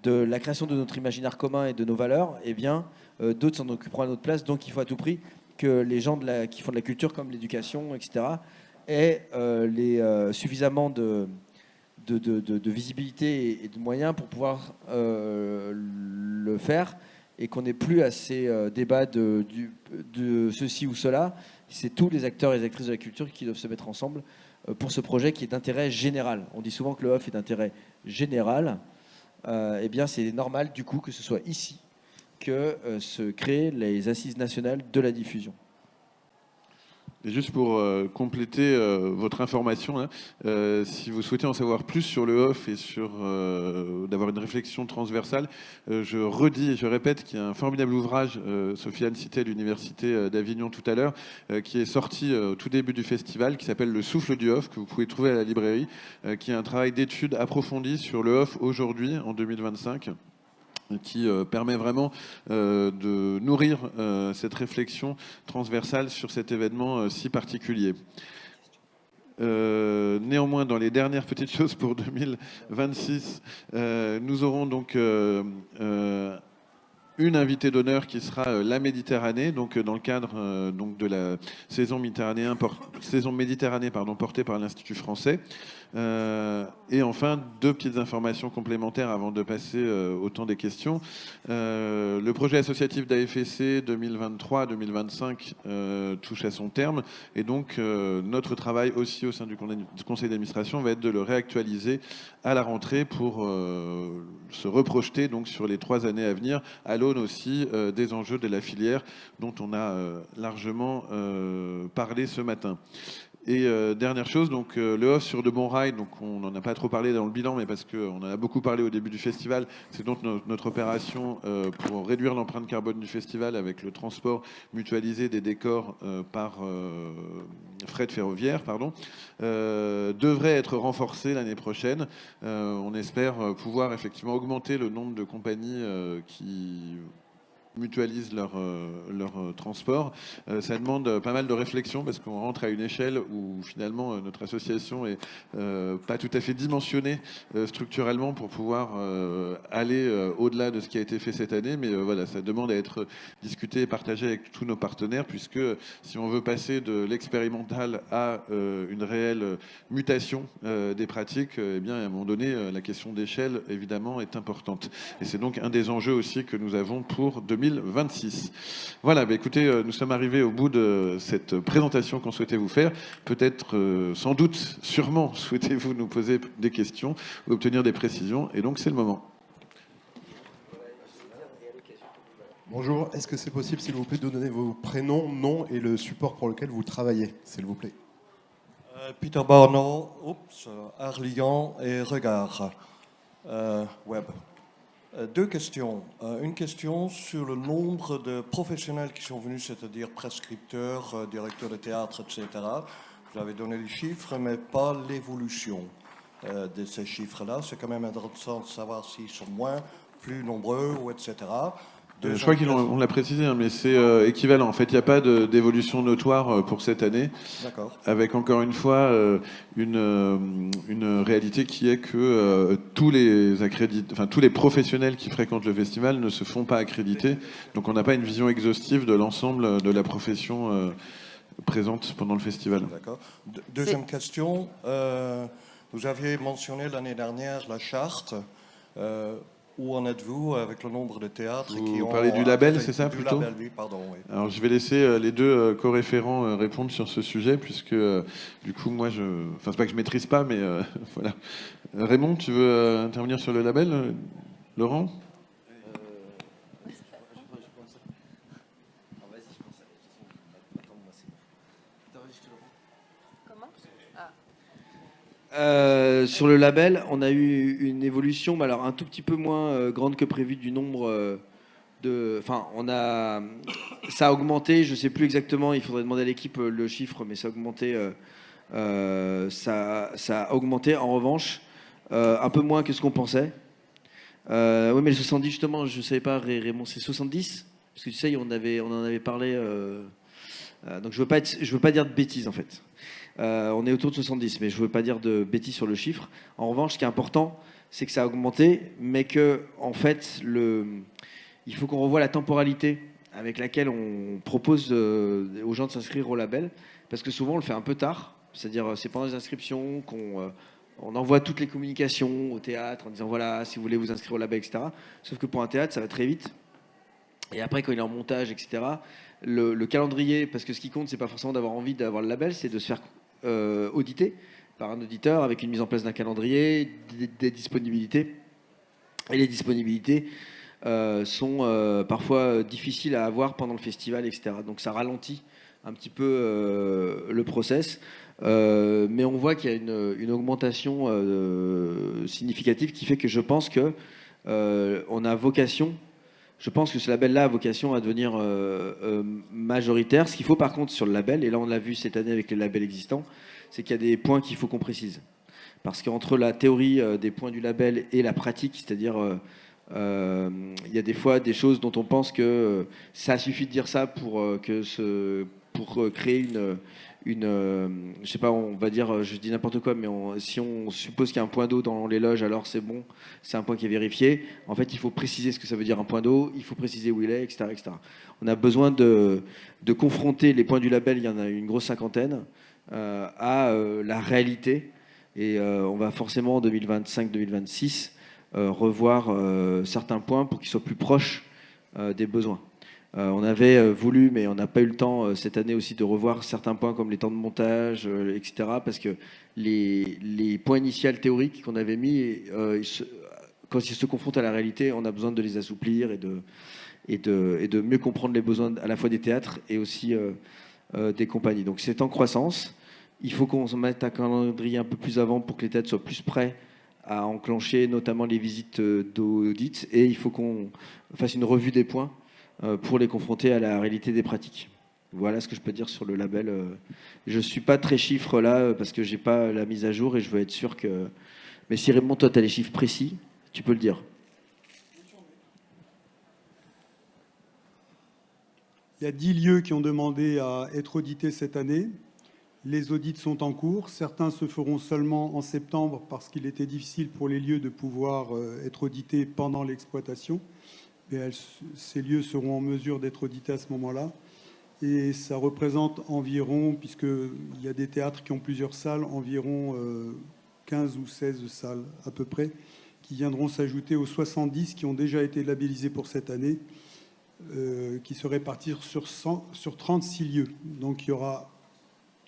de la création de notre imaginaire commun et de nos valeurs, eh bien d'autres s'en occuperont à notre place. Donc il faut à tout prix que les gens qui font de la culture, comme l'éducation, etc., aient suffisamment de visibilité et de moyens pour pouvoir le faire, et qu'on n'ait plus à ces débats de ceci ou cela. C'est tous les acteurs et les actrices de la culture qui doivent se mettre ensemble pour ce projet qui est d'intérêt général. On dit souvent que le off est d'intérêt général. Eh bien, c'est normal du coup que ce soit ici que se créent les assises nationales de la diffusion. Et juste pour compléter votre information, hein, si vous souhaitez en savoir plus sur le off et sur d'avoir une réflexion transversale, je redis et je répète qu'il y a un formidable ouvrage, Sofiane citait l'Université d'Avignon tout à l'heure, qui est sorti au tout début du festival, qui s'appelle Le souffle du off, que vous pouvez trouver à la librairie, qui est un travail d'étude approfondi sur le off aujourd'hui, en 2025. Qui permet vraiment de nourrir cette réflexion transversale sur cet événement si particulier. Néanmoins, dans les dernières petites choses pour 2026, nous aurons donc une invitée d'honneur qui sera la Méditerranée, donc dans le cadre donc de la saison Méditerranée portée par l'Institut français. Et enfin, 2 petites informations complémentaires avant de passer au temps des questions. Le projet associatif d'AFSC 2023-2025 touche à son terme, et donc notre travail aussi au sein du conseil d'administration va être de le réactualiser à la rentrée pour se reprojeter donc sur les 3 années à venir, à l'aune aussi des enjeux de la filière dont on a largement parlé ce matin. Et dernière chose, donc le off sur de bons rails, donc on n'en a pas trop parlé dans le bilan, mais parce qu'on en a beaucoup parlé au début du festival, c'est donc notre opération pour réduire l'empreinte carbone du festival avec le transport mutualisé des décors par fret ferroviaire, devrait être renforcée l'année prochaine. On espère pouvoir effectivement augmenter le nombre de compagnies qui mutualisent leur transport. Ça demande pas mal de réflexion parce qu'on rentre à une échelle où finalement notre association est pas tout à fait dimensionnée structurellement pour pouvoir aller au-delà de ce qui a été fait cette année, mais voilà, ça demande à être discuté et partagé avec tous nos partenaires, puisque si on veut passer de l'expérimental à une réelle mutation des pratiques, eh bien à un moment donné la question d'échelle évidemment est importante, et c'est donc un des enjeux aussi que nous avons pour 2026. Voilà, bah écoutez, nous sommes arrivés au bout de cette présentation qu'on souhaitait vous faire. Peut-être, sans doute, sûrement, souhaitez-vous nous poser des questions ou obtenir des précisions, et donc c'est le moment. Bonjour, est-ce que c'est possible, s'il vous plaît, de donner vos prénoms, noms et le support pour lequel vous travaillez, s'il vous plaît? Peter Barnard, Arlian et Regard Web. 2 questions. Une question sur le nombre de professionnels qui sont venus, c'est-à-dire prescripteurs, directeurs de théâtre, etc. Vous avez donné les chiffres, mais pas l'évolution de ces chiffres-là. C'est quand même intéressant de savoir s'ils sont moins, plus nombreux, ou etc. Je crois qu'on l'a précisé, hein, mais c'est équivalent. En fait, il n'y a pas d'évolution notoire pour cette année. D'accord. Avec encore une fois une réalité qui est que tous les professionnels qui fréquentent le festival ne se font pas accréditer. Donc on n'a pas une vision exhaustive de l'ensemble de la profession présente pendant le festival. D'accord. Deuxième question. Vous aviez mentionné l'année dernière la charte. Où en êtes-vous avec le nombre de théâtres qui ont... Vous parlez du label, c'est ça, plutôt? Du label, oui, pardon, oui. Alors, je vais laisser les 2 co-référents répondre sur ce sujet, puisque, du coup, moi, enfin, c'est pas que je maîtrise pas, mais voilà. Raymond, tu veux intervenir sur le label? Laurent? Sur le label, on a eu une évolution, mais alors un tout petit peu moins grande que prévu du nombre de. Enfin, ça a augmenté. Je sais plus exactement. Il faudrait demander à l'équipe le chiffre, mais ça a augmenté. Ça a augmenté. En revanche, un peu moins que ce qu'on pensait. Oui, mais le 70 justement, je savais pas. Raymond, c'est 70 parce que tu sais, on en avait parlé. Donc je veux pas dire de bêtises en fait. On est autour de 70, mais je ne veux pas dire de bêtises sur le chiffre. En revanche, ce qui est important, c'est que ça a augmenté, mais que, en fait, il faut qu'on revoie la temporalité avec laquelle on propose aux gens de s'inscrire au label, parce que souvent, on le fait un peu tard. C'est-à-dire, c'est pendant les inscriptions qu'on envoie toutes les communications au théâtre en disant, voilà, si vous voulez vous inscrire au label, etc. Sauf que pour un théâtre, ça va très vite. Et après, quand il est en montage, etc., le calendrier, parce que ce qui compte, c'est pas forcément d'avoir envie d'avoir le label, c'est de se faire audité par un auditeur avec une mise en place d'un calendrier, des disponibilités. Et les disponibilités sont parfois difficiles à avoir pendant le festival, etc. Donc ça ralentit un petit peu le process. Mais on voit qu'il y a une augmentation significative qui fait que je pense que on a vocation. Je pense que ce label-là a vocation à devenir majoritaire. Ce qu'il faut par contre sur le label, et là on l'a vu cette année avec les labels existants, c'est qu'il y a des points qu'il faut qu'on précise. Parce qu'entre la théorie des points du label et la pratique, c'est-à-dire il y a des fois des choses dont on pense que ça suffit de dire ça pour créer je sais pas, on va dire, je dis n'importe quoi, mais si on suppose qu'il y a un point d'eau dans les loges, alors c'est bon, c'est un point qui est vérifié. En fait, il faut préciser ce que ça veut dire un point d'eau, il faut préciser où il est, etc., etc. On a besoin de confronter les points du label, il y en a une grosse cinquantaine, à la réalité Et on va forcément en 2025-2026 revoir certains points pour qu'ils soient plus proches des besoins. On avait voulu, mais on n'a pas eu le temps cette année aussi de revoir certains points comme les temps de montage, etc. Parce que les points initiaux théoriques qu'on avait mis, quand ils se confrontent à la réalité, on a besoin de les assouplir et de mieux comprendre les besoins à la fois des théâtres et aussi des compagnies. Donc c'est en croissance. Il faut qu'on se mette un calendrier un peu plus avant pour que les théâtres soient plus prêts à enclencher notamment les visites d'audit. Et il faut qu'on fasse une revue des points pour les confronter à la réalité des pratiques. Voilà ce que je peux dire sur le label. Je ne suis pas très chiffre là parce que je n'ai pas la mise à jour et je veux être sûr que... Mais si Raymond, toi, tu as les chiffres précis, tu peux le dire. Il y a 10 lieux qui ont demandé à être audités cette année. Les audits sont en cours. Certains se feront seulement en septembre parce qu'il était difficile pour les lieux de pouvoir être audités pendant l'exploitation. Mais ces lieux seront en mesure d'être audités à ce moment-là. Et ça représente environ, puisqu'il y a des théâtres qui ont plusieurs salles, environ 15 ou 16 salles à peu près, qui viendront s'ajouter aux 70 qui ont déjà été labellisés pour cette année, qui se répartiront sur 36 lieux. Donc il y aura,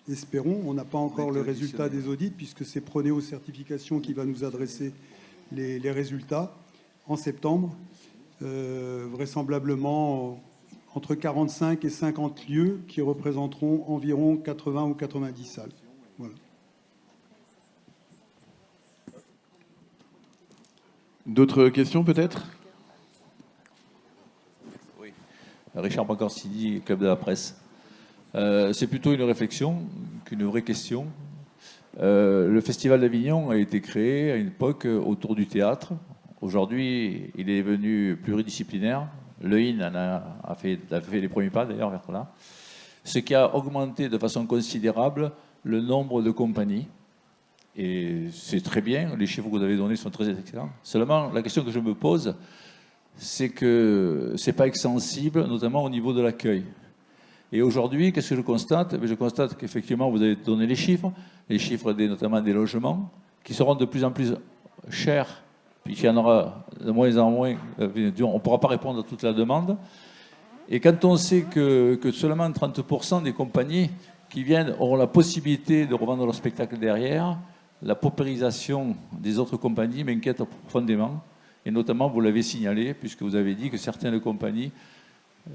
espérons, on n'a pas encore le résultat des audits, puisque c'est Proneo Certification qui va nous adresser les résultats en septembre. Vraisemblablement entre 45 et 50 lieux qui représenteront environ 80 ou 90 salles. Voilà. D'autres questions peut-être? Oui. Richard Bancorsini, Club de la Presse. C'est plutôt une réflexion qu'une vraie question. Le Festival d'Avignon a été créé à une époque autour du théâtre. Aujourd'hui, il est devenu pluridisciplinaire. Le IN a fait les premiers pas d'ailleurs vers là. Ce qui a augmenté de façon considérable le nombre de compagnies. Et c'est très bien, les chiffres que vous avez donnés sont très excellents. Seulement, la question que je me pose, c'est que ce n'est pas extensible, notamment au niveau de l'accueil. Et aujourd'hui, qu'est-ce que je constate? Je constate qu'effectivement, vous avez donné les chiffres notamment des logements, qui seront de plus en plus chers, puis qu'il y en aura de moins en moins. On ne pourra pas répondre à toute la demande. Et quand on sait que seulement 30% des compagnies qui viennent auront la possibilité de revendre leur spectacle derrière, la paupérisation des autres compagnies m'inquiète profondément. Et notamment, vous l'avez signalé, puisque vous avez dit que certaines compagnies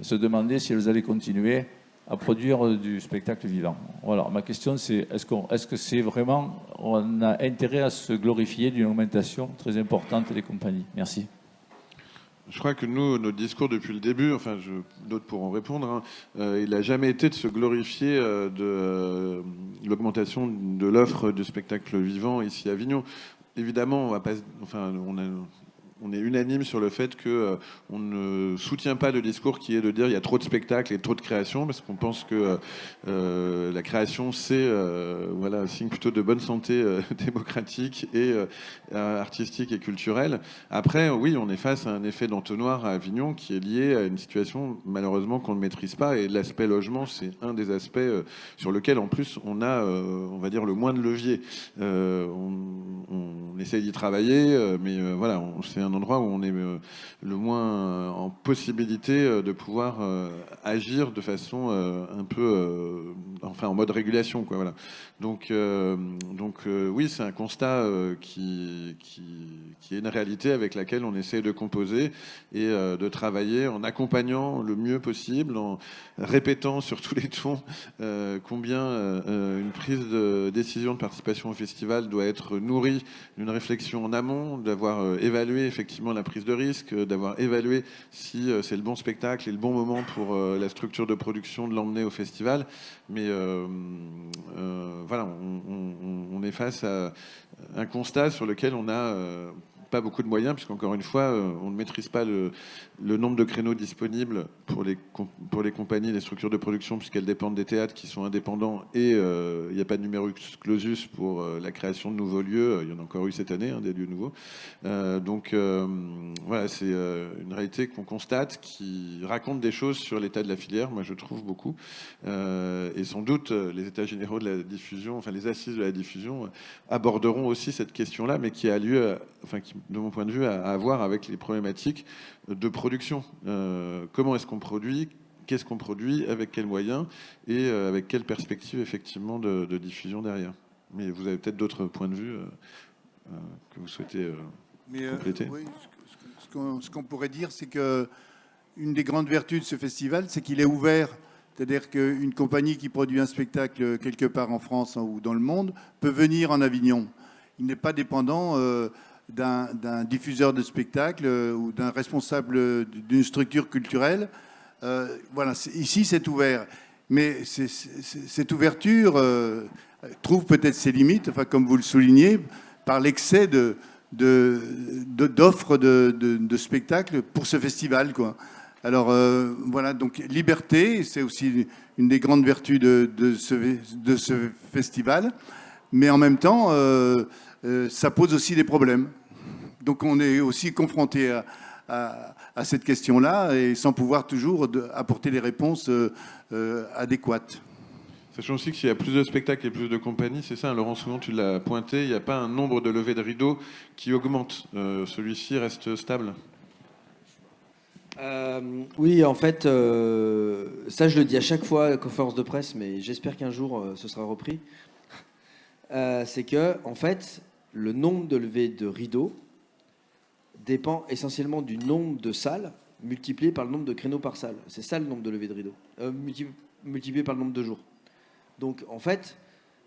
se demandaient si elles allaient continuer à produire du spectacle vivant. Voilà, ma question c'est, est-ce que c'est vraiment, on a intérêt à se glorifier d'une augmentation très importante des compagnies? Merci. Je crois que nous, notre discours depuis le début, enfin d'autres pourront répondre, hein, il n'a jamais été de se glorifier de l'augmentation de l'offre de spectacles vivants ici à Avignon. Évidemment, on est unanime sur le fait qu'on ne soutient pas le discours qui est de dire il y a trop de spectacles et trop de création, parce qu'on pense que la création, c'est un signe plutôt de bonne santé démocratique et artistique et culturelle. Après, oui, on est face à un effet d'entonnoir à Avignon qui est lié à une situation, malheureusement, qu'on ne maîtrise pas. Et l'aspect logement, c'est un des aspects sur lequel, en plus, on a, on va dire, le moins de levier. On essaye d'y travailler, mais voilà, c'est un endroit où on est le moins en possibilité de pouvoir agir de façon un peu, en mode régulation, quoi. Voilà. Donc oui, c'est un constat qui est une réalité avec laquelle on essaie de composer et de travailler en accompagnant le mieux possible, en répétant sur tous les tons combien une prise de décision de participation au festival doit être nourrie d'une réflexion en amont, d'avoir évalué effectivement la prise de risque, d'avoir évalué si c'est le bon spectacle et le bon moment pour la structure de production de l'emmener au festival. Mais voilà, on est face à un constat sur lequel on a pas beaucoup de moyens, puisqu'encore une fois, on ne maîtrise pas le nombre de créneaux disponibles pour les compagnies, les structures de production, puisqu'elles dépendent des théâtres qui sont indépendants, et il n'y a pas de numerus clausus pour la création de nouveaux lieux. Il y en a encore eu cette année, des lieux nouveaux. Donc voilà, c'est une réalité qu'on constate, qui raconte des choses sur l'état de la filière, moi je trouve beaucoup. Et sans doute, les états généraux de la diffusion, enfin les assises de la diffusion, aborderont aussi cette question-là, mais qui a lieu, qui, de mon point de vue, a à voir avec les problématiques de production. Comment est-ce qu'on produit ? Qu'est-ce qu'on produit ? Avec quels moyens ? Et avec quelle perspective, effectivement, de diffusion derrière ? Mais vous avez peut-être d'autres points de vue que vous souhaitez compléter. Oui, ce qu'on pourrait dire, c'est que une des grandes vertus de ce festival, c'est qu'il est ouvert. C'est-à-dire qu'une compagnie qui produit un spectacle quelque part en France ou dans le monde peut venir en Avignon. Il n'est pas dépendant d'un diffuseur de spectacle ou d'un responsable d'une structure culturelle. Voilà, ici c'est ouvert. Mais cette ouverture trouve peut-être ses limites, enfin, comme vous le soulignez, par l'excès d'offres de spectacles pour ce festival, quoi. Alors voilà, donc liberté, c'est aussi une des grandes vertus de ce festival, mais en même temps, ça pose aussi des problèmes. Donc on est aussi confronté à cette question-là, et sans pouvoir toujours apporter les réponses adéquates. Sachant aussi que s'il y a plus de spectacles et plus de compagnies, c'est ça, Laurent, souvent tu l'as pointé, il n'y a pas un nombre de levées de rideaux qui augmente. Celui-ci reste stable. Oui, en fait, ça je le dis à chaque fois à la conférence de presse, mais j'espère qu'un jour ce sera repris. C'est que, en fait, le nombre de levées de rideaux dépend essentiellement du nombre de salles multiplié par le nombre de créneaux par salle. C'est ça le nombre de levées de rideaux, multiplié par le nombre de jours. Donc, en fait,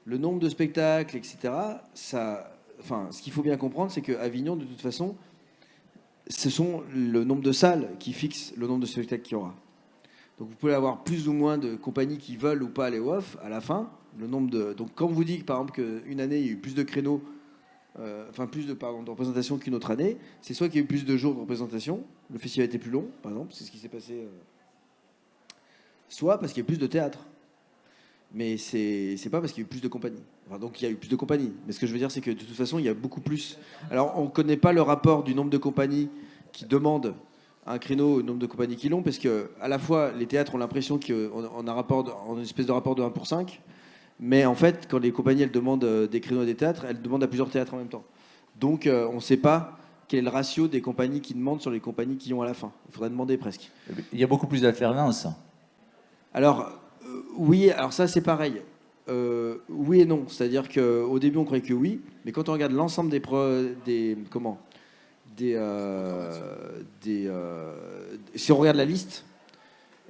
le nombre de spectacles, etc., ce qu'il faut bien comprendre, c'est qu'à Avignon, de toute façon, ce sont le nombre de salles qui fixent le nombre de spectacles qu'il y aura. Donc vous pouvez avoir plus ou moins de compagnies qui veulent ou pas aller au off à la fin. Donc quand on vous dit par exemple qu'une année il y a eu plus de créneaux, plus de représentation qu'une autre année, c'est soit qu'il y a eu plus de jours de représentation, le festival était plus long, par exemple, c'est ce qui s'est passé, soit parce qu'il y a eu plus de théâtre. Mais c'est pas parce qu'il y a eu plus de compagnies. Donc il y a eu plus de compagnies. Mais ce que je veux dire, c'est que de toute façon, il y a beaucoup plus. Alors on ne connaît pas le rapport du nombre de compagnies qui demandent un créneau au nombre de compagnies qui l'ont, parce que à la fois les théâtres ont l'impression qu'on a une espèce de rapport de 1 pour 5, mais en fait, quand les compagnies elles demandent des créneaux à des théâtres, elles demandent à plusieurs théâtres en même temps. Donc on ne sait pas quel est le ratio des compagnies qui demandent sur les compagnies qui ont à la fin. Il faudrait demander presque. Il y a beaucoup plus d'alternance. Alors oui, alors ça c'est pareil. Oui et non. C'est-à-dire qu'au début on croyait que oui, mais quand on regarde l'ensemble si on regarde la liste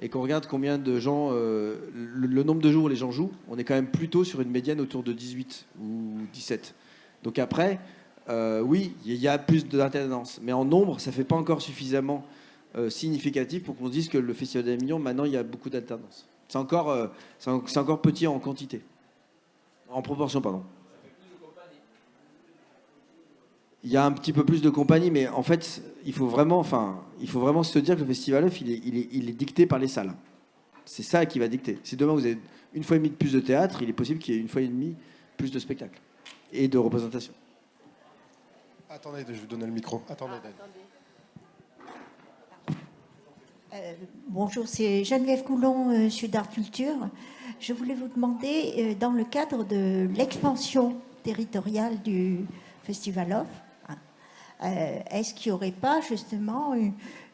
et qu'on regarde combien de gens, le nombre de jours où les gens jouent, on est quand même plutôt sur une médiane autour de 18 ou 17. Donc après, oui, il y a plus d'alternance, mais en nombre, ça ne fait pas encore suffisamment significatif pour qu'on se dise que le Festival d'Avignon, maintenant, il y a beaucoup d'alternance. C'est encore petit en quantité. En proportion, pardon. Il y a un petit peu plus de compagnies, mais en fait, il faut vraiment se dire que le Festival Off, il est dicté par les salles. C'est ça qui va dicter. Si demain vous avez 1,5 fois de plus de théâtre, il est possible qu'il y ait 1,5 fois plus de spectacles et de représentations. Attendez, je vais vous donner le micro. Attendez. Bonjour, c'est Geneviève Coulon, Sud Art Culture. Je voulais vous demander, dans le cadre de l'expansion territoriale du Festival Off, est-ce qu'il n'y aurait pas justement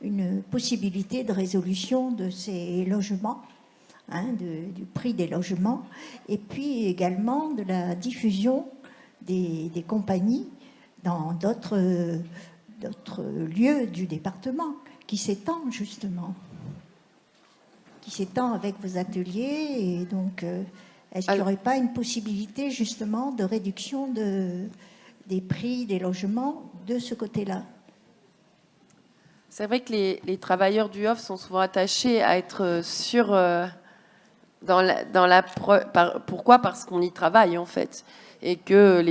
une possibilité de résolution de ces logements, du prix des logements, et puis également de la diffusion des compagnies dans d'autres lieux du département, qui s'étend justement, avec vos ateliers, et donc est-ce qu'il n'y aurait pas une possibilité justement de réduction des prix des logements de ce côté-là? C'est vrai que les travailleurs du off sont souvent attachés à être sûrs pourquoi ? Parce qu'on y travaille en fait, et que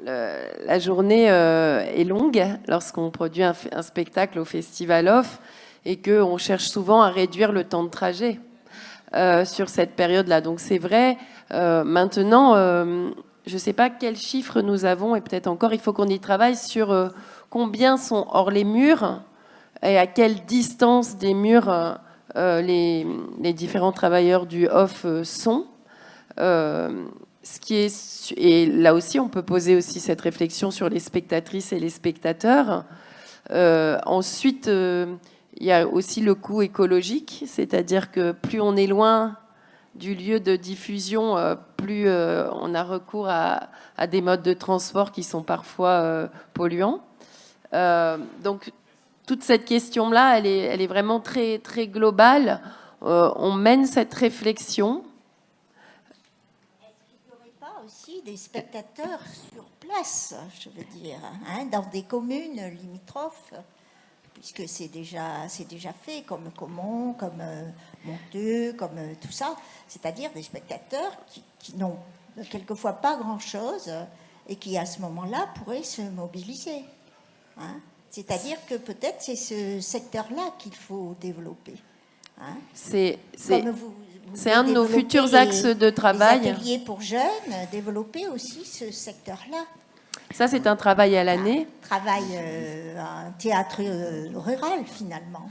la journée est longue lorsqu'on produit un spectacle au Festival Off et qu'on cherche souvent à réduire le temps de trajet sur cette période-là. Donc c'est vrai, maintenant, je ne sais pas quels chiffres nous avons, et peut-être encore, il faut qu'on y travaille sur combien sont hors les murs et à quelle distance des murs les différents travailleurs du Off sont. Et là aussi, on peut poser aussi cette réflexion sur les spectatrices et les spectateurs. Ensuite, il y a aussi le coût écologique, c'est-à-dire que plus on est loin du lieu de diffusion, plus on a recours à des modes de transport qui sont parfois polluants. Donc, toute cette question-là, elle est vraiment très, très globale. On mène cette réflexion. Aussi des spectateurs sur place, je veux dire, hein, dans des communes limitrophes, puisque c'est déjà fait, comme Caumont, comme Monteux, comme tout ça, c'est-à-dire des spectateurs qui n'ont quelquefois pas grand-chose et qui, à ce moment-là, pourraient se mobiliser. Hein. C'est-à-dire que peut-être c'est ce secteur-là qu'il faut développer. Hein. C'est un de nos futurs axes de travail. Les ateliers pour jeunes, développer aussi ce secteur-là. Ça, c'est un travail à l'année. Un théâtre rural, finalement.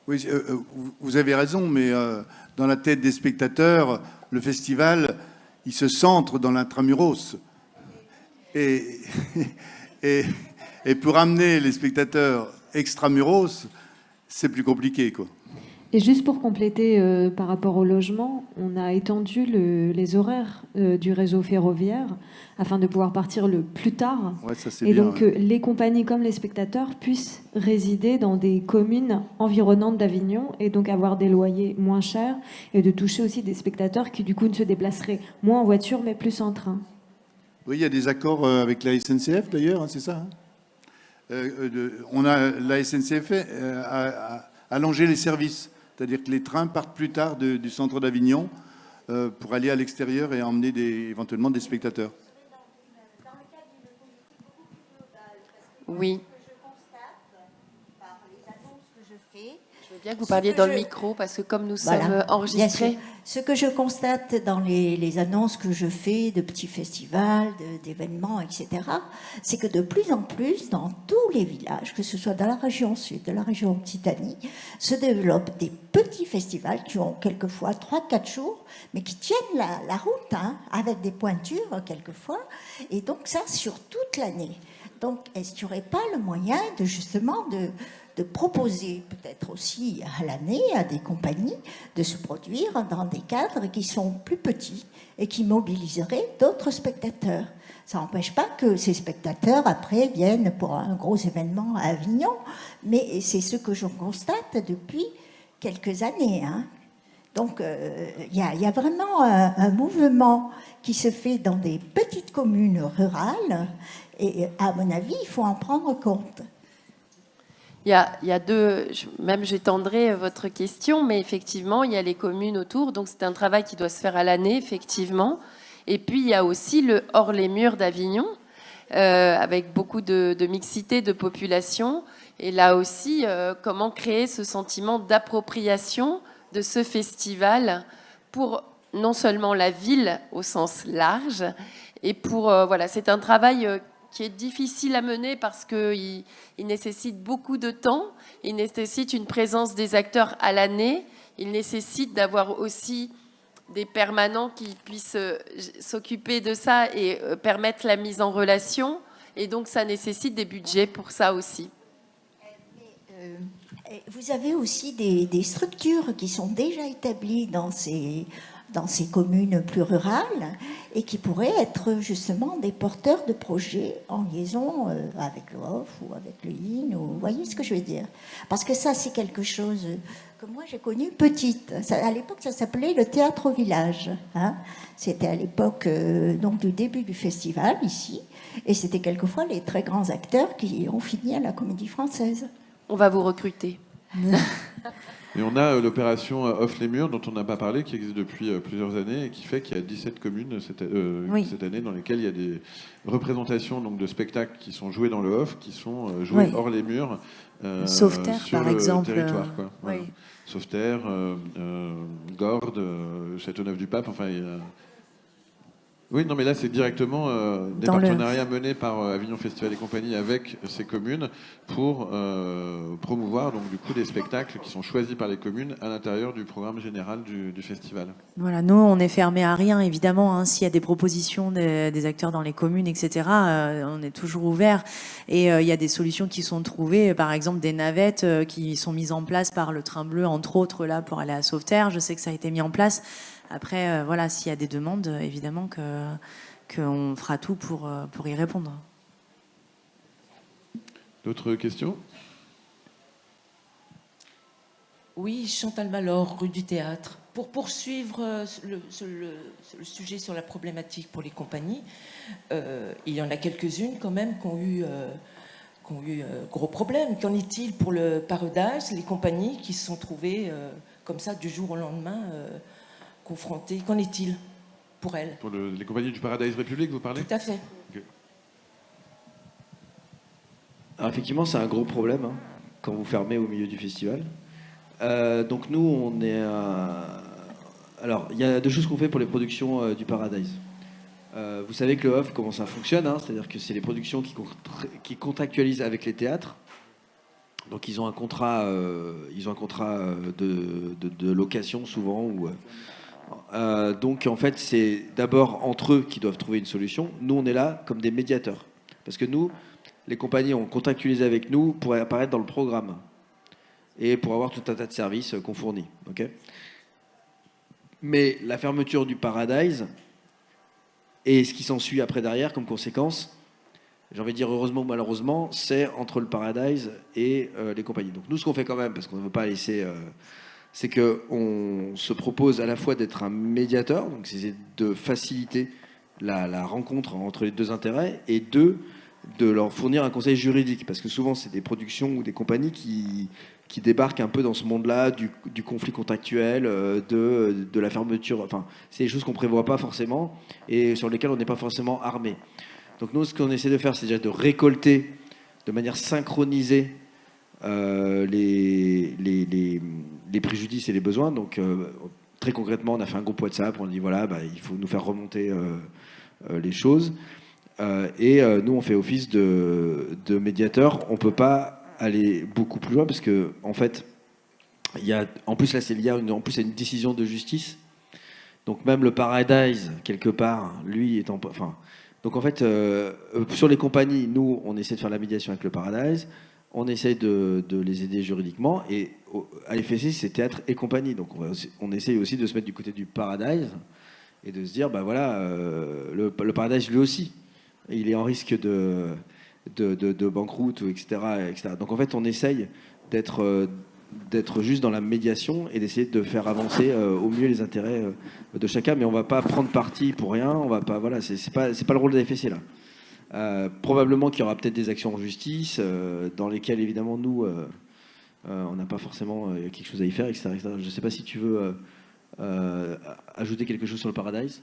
Oui, vous avez raison, mais dans la tête des spectateurs, le festival, il se centre dans l'intramuros. Et pour amener les spectateurs extramuros, c'est plus compliqué, quoi. Et juste pour compléter par rapport au logement, on a étendu les horaires du réseau ferroviaire afin de pouvoir partir le plus tard. Ouais, ça, c'est et bien, donc ouais. les compagnies comme les spectateurs puissent résider dans des communes environnantes d'Avignon et donc avoir des loyers moins chers et de toucher aussi des spectateurs qui du coup ne se déplaceraient moins en voiture mais plus en train. Oui, il y a des accords avec la SNCF d'ailleurs, hein, c'est ça. Hein. La SNCF a allongé les services. C'est-à-dire que les trains partent plus tard du centre d'Avignon pour aller à l'extérieur et emmener éventuellement des spectateurs. Oui. Je veux bien que vous parliez dans le micro, parce que comme nous sommes enregistrés... Ce que je constate dans les annonces que je fais de petits festivals, d'événements, etc., c'est que de plus en plus, dans tous les villages, que ce soit dans la région sud, de la région Occitanie, se développent des petits festivals qui ont quelquefois 3-4 jours, mais qui tiennent la route, hein, avec des pointures quelquefois, et donc ça sur toute l'année. Donc, est-ce qu'il n'y aurait pas le moyen de justement de proposer peut-être aussi à l'année à des compagnies de se produire dans des cadres qui sont plus petits et qui mobiliseraient d'autres spectateurs? Ça n'empêche pas que ces spectateurs, après, viennent pour un gros événement à Avignon, mais c'est ce que je constate depuis quelques années. Hein. Donc, il y a vraiment un mouvement qui se fait dans des petites communes rurales, et à mon avis, il faut en prendre compte. Il y a deux, même j'étendrai votre question, mais effectivement, il y a les communes autour, donc c'est un travail qui doit se faire à l'année, effectivement. Et puis, il y a aussi le hors les murs d'Avignon, avec beaucoup de mixité de population. Et là aussi, comment créer ce sentiment d'appropriation de ce festival pour non seulement la ville au sens large, et pour, voilà, c'est un travail qui est difficile à mener parce qu'il nécessite beaucoup de temps, il nécessite une présence des acteurs à l'année, il nécessite d'avoir aussi des permanents qui puissent s'occuper de ça et permettre la mise en relation, et donc ça nécessite des budgets pour ça aussi. Vous avez aussi des structures qui sont déjà établies dans ces communes plus rurales et qui pourraient être justement des porteurs de projets en liaison avec le Off ou avec le IN, ou vous voyez ce que je veux dire? Parce que ça, c'est quelque chose que moi j'ai connu petite. À l'époque, ça s'appelait le théâtre au village. Hein. C'était à l'époque donc du début du festival ici, et c'était quelquefois les très grands acteurs qui ont fini à la Comédie Française. On va vous recruter. Et on a l'opération Off les murs, dont on n'a pas parlé, qui existe depuis plusieurs années et qui fait qu'il y a 17 communes cette année dans lesquelles il y a des représentations donc, de spectacles qui sont joués dans le off, qui sont joués hors les murs, Sauveterre, sur par le exemple. territoire. Quoi. Voilà. Oui. Sauveterre, Gordes, Châteauneuf-du-Pape, enfin... Oui, non, mais là, c'est directement des partenariats menés par Avignon Festival et compagnie avec ces communes pour promouvoir donc, du coup, des spectacles qui sont choisis par les communes à l'intérieur du programme général du festival. Voilà, nous, on est fermé à rien, évidemment. Hein, s'il y a des propositions des acteurs dans les communes, etc., on est toujours ouvert. Et il y a des solutions qui sont trouvées, par exemple des navettes qui sont mises en place par le Train Bleu, entre autres, là, pour aller à Sauveterre. Je sais que ça a été mis en place. Après, voilà, s'il y a des demandes, évidemment qu'on fera tout pour y répondre. D'autres questions ? Oui, Chantal Malor, rue du Théâtre. Pour poursuivre le sujet sur la problématique pour les compagnies, il y en a quelques-unes quand même qui ont eu gros problèmes. Qu'en est-il pour le Paradise, les compagnies qui se sont trouvées comme ça du jour au lendemain confrontées? Qu'en est-il pour elles? Pour les compagnies du Paradise République, vous parlez? Tout à fait. Okay. Alors effectivement, c'est un gros problème hein, quand vous fermez au milieu du festival. Donc nous, on est... Alors, il y a deux choses qu'on fait pour les productions du Paradise. Vous savez que le off, comment ça fonctionne, hein, c'est-à-dire que c'est les productions qui contractualisent avec les théâtres. Donc ils ont un contrat, de location souvent. Donc en fait, c'est d'abord entre eux qui doivent trouver une solution. Nous, on est là comme des médiateurs. Parce que nous, les compagnies ont contractualisé avec nous pour apparaître dans le programme et pour avoir tout un tas de services qu'on fournit. Okay, mais la fermeture du Paradise et ce qui s'ensuit après derrière comme conséquence, j'ai envie de dire heureusement ou malheureusement, c'est entre le Paradise et les compagnies. Donc nous, ce qu'on fait quand même, parce qu'on ne veut pas laisser... c'est qu'on se propose à la fois d'être un médiateur, donc c'est de faciliter la rencontre entre les deux intérêts, et de leur fournir un conseil juridique, parce que souvent c'est des productions ou des compagnies qui débarquent un peu dans ce monde-là du conflit contractuel, de la fermeture, enfin c'est des choses qu'on ne prévoit pas forcément et sur lesquelles on n'est pas forcément armé. Donc nous, ce qu'on essaie de faire, c'est déjà de récolter de manière synchronisée les préjudices et les besoins. Donc très concrètement, on a fait un groupe WhatsApp, on dit voilà, il faut nous faire remonter les choses. Et nous, on fait office de médiateur. On ne peut pas aller beaucoup plus loin parce que, en fait, en plus là, c'est lié à une décision de justice. Donc même le Paradise, quelque part, lui étant, enfin, donc en fait, sur les compagnies, nous, on essaie de faire la médiation avec le Paradise. On essaie de les aider juridiquement. Et à l'FSC, c'est théâtre et compagnie. Donc on essaie aussi de se mettre du côté du Paradise et de se dire, voilà, le Paradise lui aussi, il est en risque de banqueroute, etc., etc. Donc en fait, on essaye d'être juste dans la médiation et d'essayer de faire avancer au mieux les intérêts de chacun. Mais on ne va pas prendre parti pour rien. On va pas, voilà, c'est pas le rôle de la FSC là. Probablement qu'il y aura peut-être des actions en justice dans lesquelles évidemment nous on n'a pas forcément quelque chose à y faire, etc., etc. Je ne sais pas si tu veux ajouter quelque chose sur le Paradise.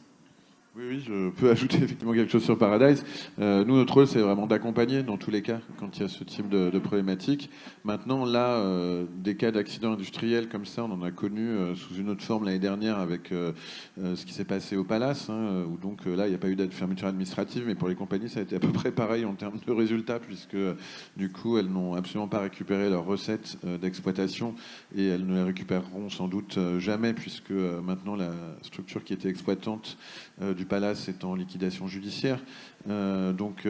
Oui, je peux ajouter effectivement quelque chose sur Paradise. Nous, notre rôle, c'est vraiment d'accompagner dans tous les cas quand il y a ce type de problématique. Maintenant, là, des cas d'accidents industriels comme ça, on en a connu sous une autre forme l'année dernière avec ce qui s'est passé au Palace, hein, où donc là, il n'y a pas eu de fermeture administrative, mais pour les compagnies, ça a été à peu près pareil en termes de résultats, puisque du coup, elles n'ont absolument pas récupéré leurs recettes d'exploitation et elles ne les récupéreront sans doute jamais, puisque maintenant, la structure qui était exploitante du Palace est en liquidation judiciaire. Donc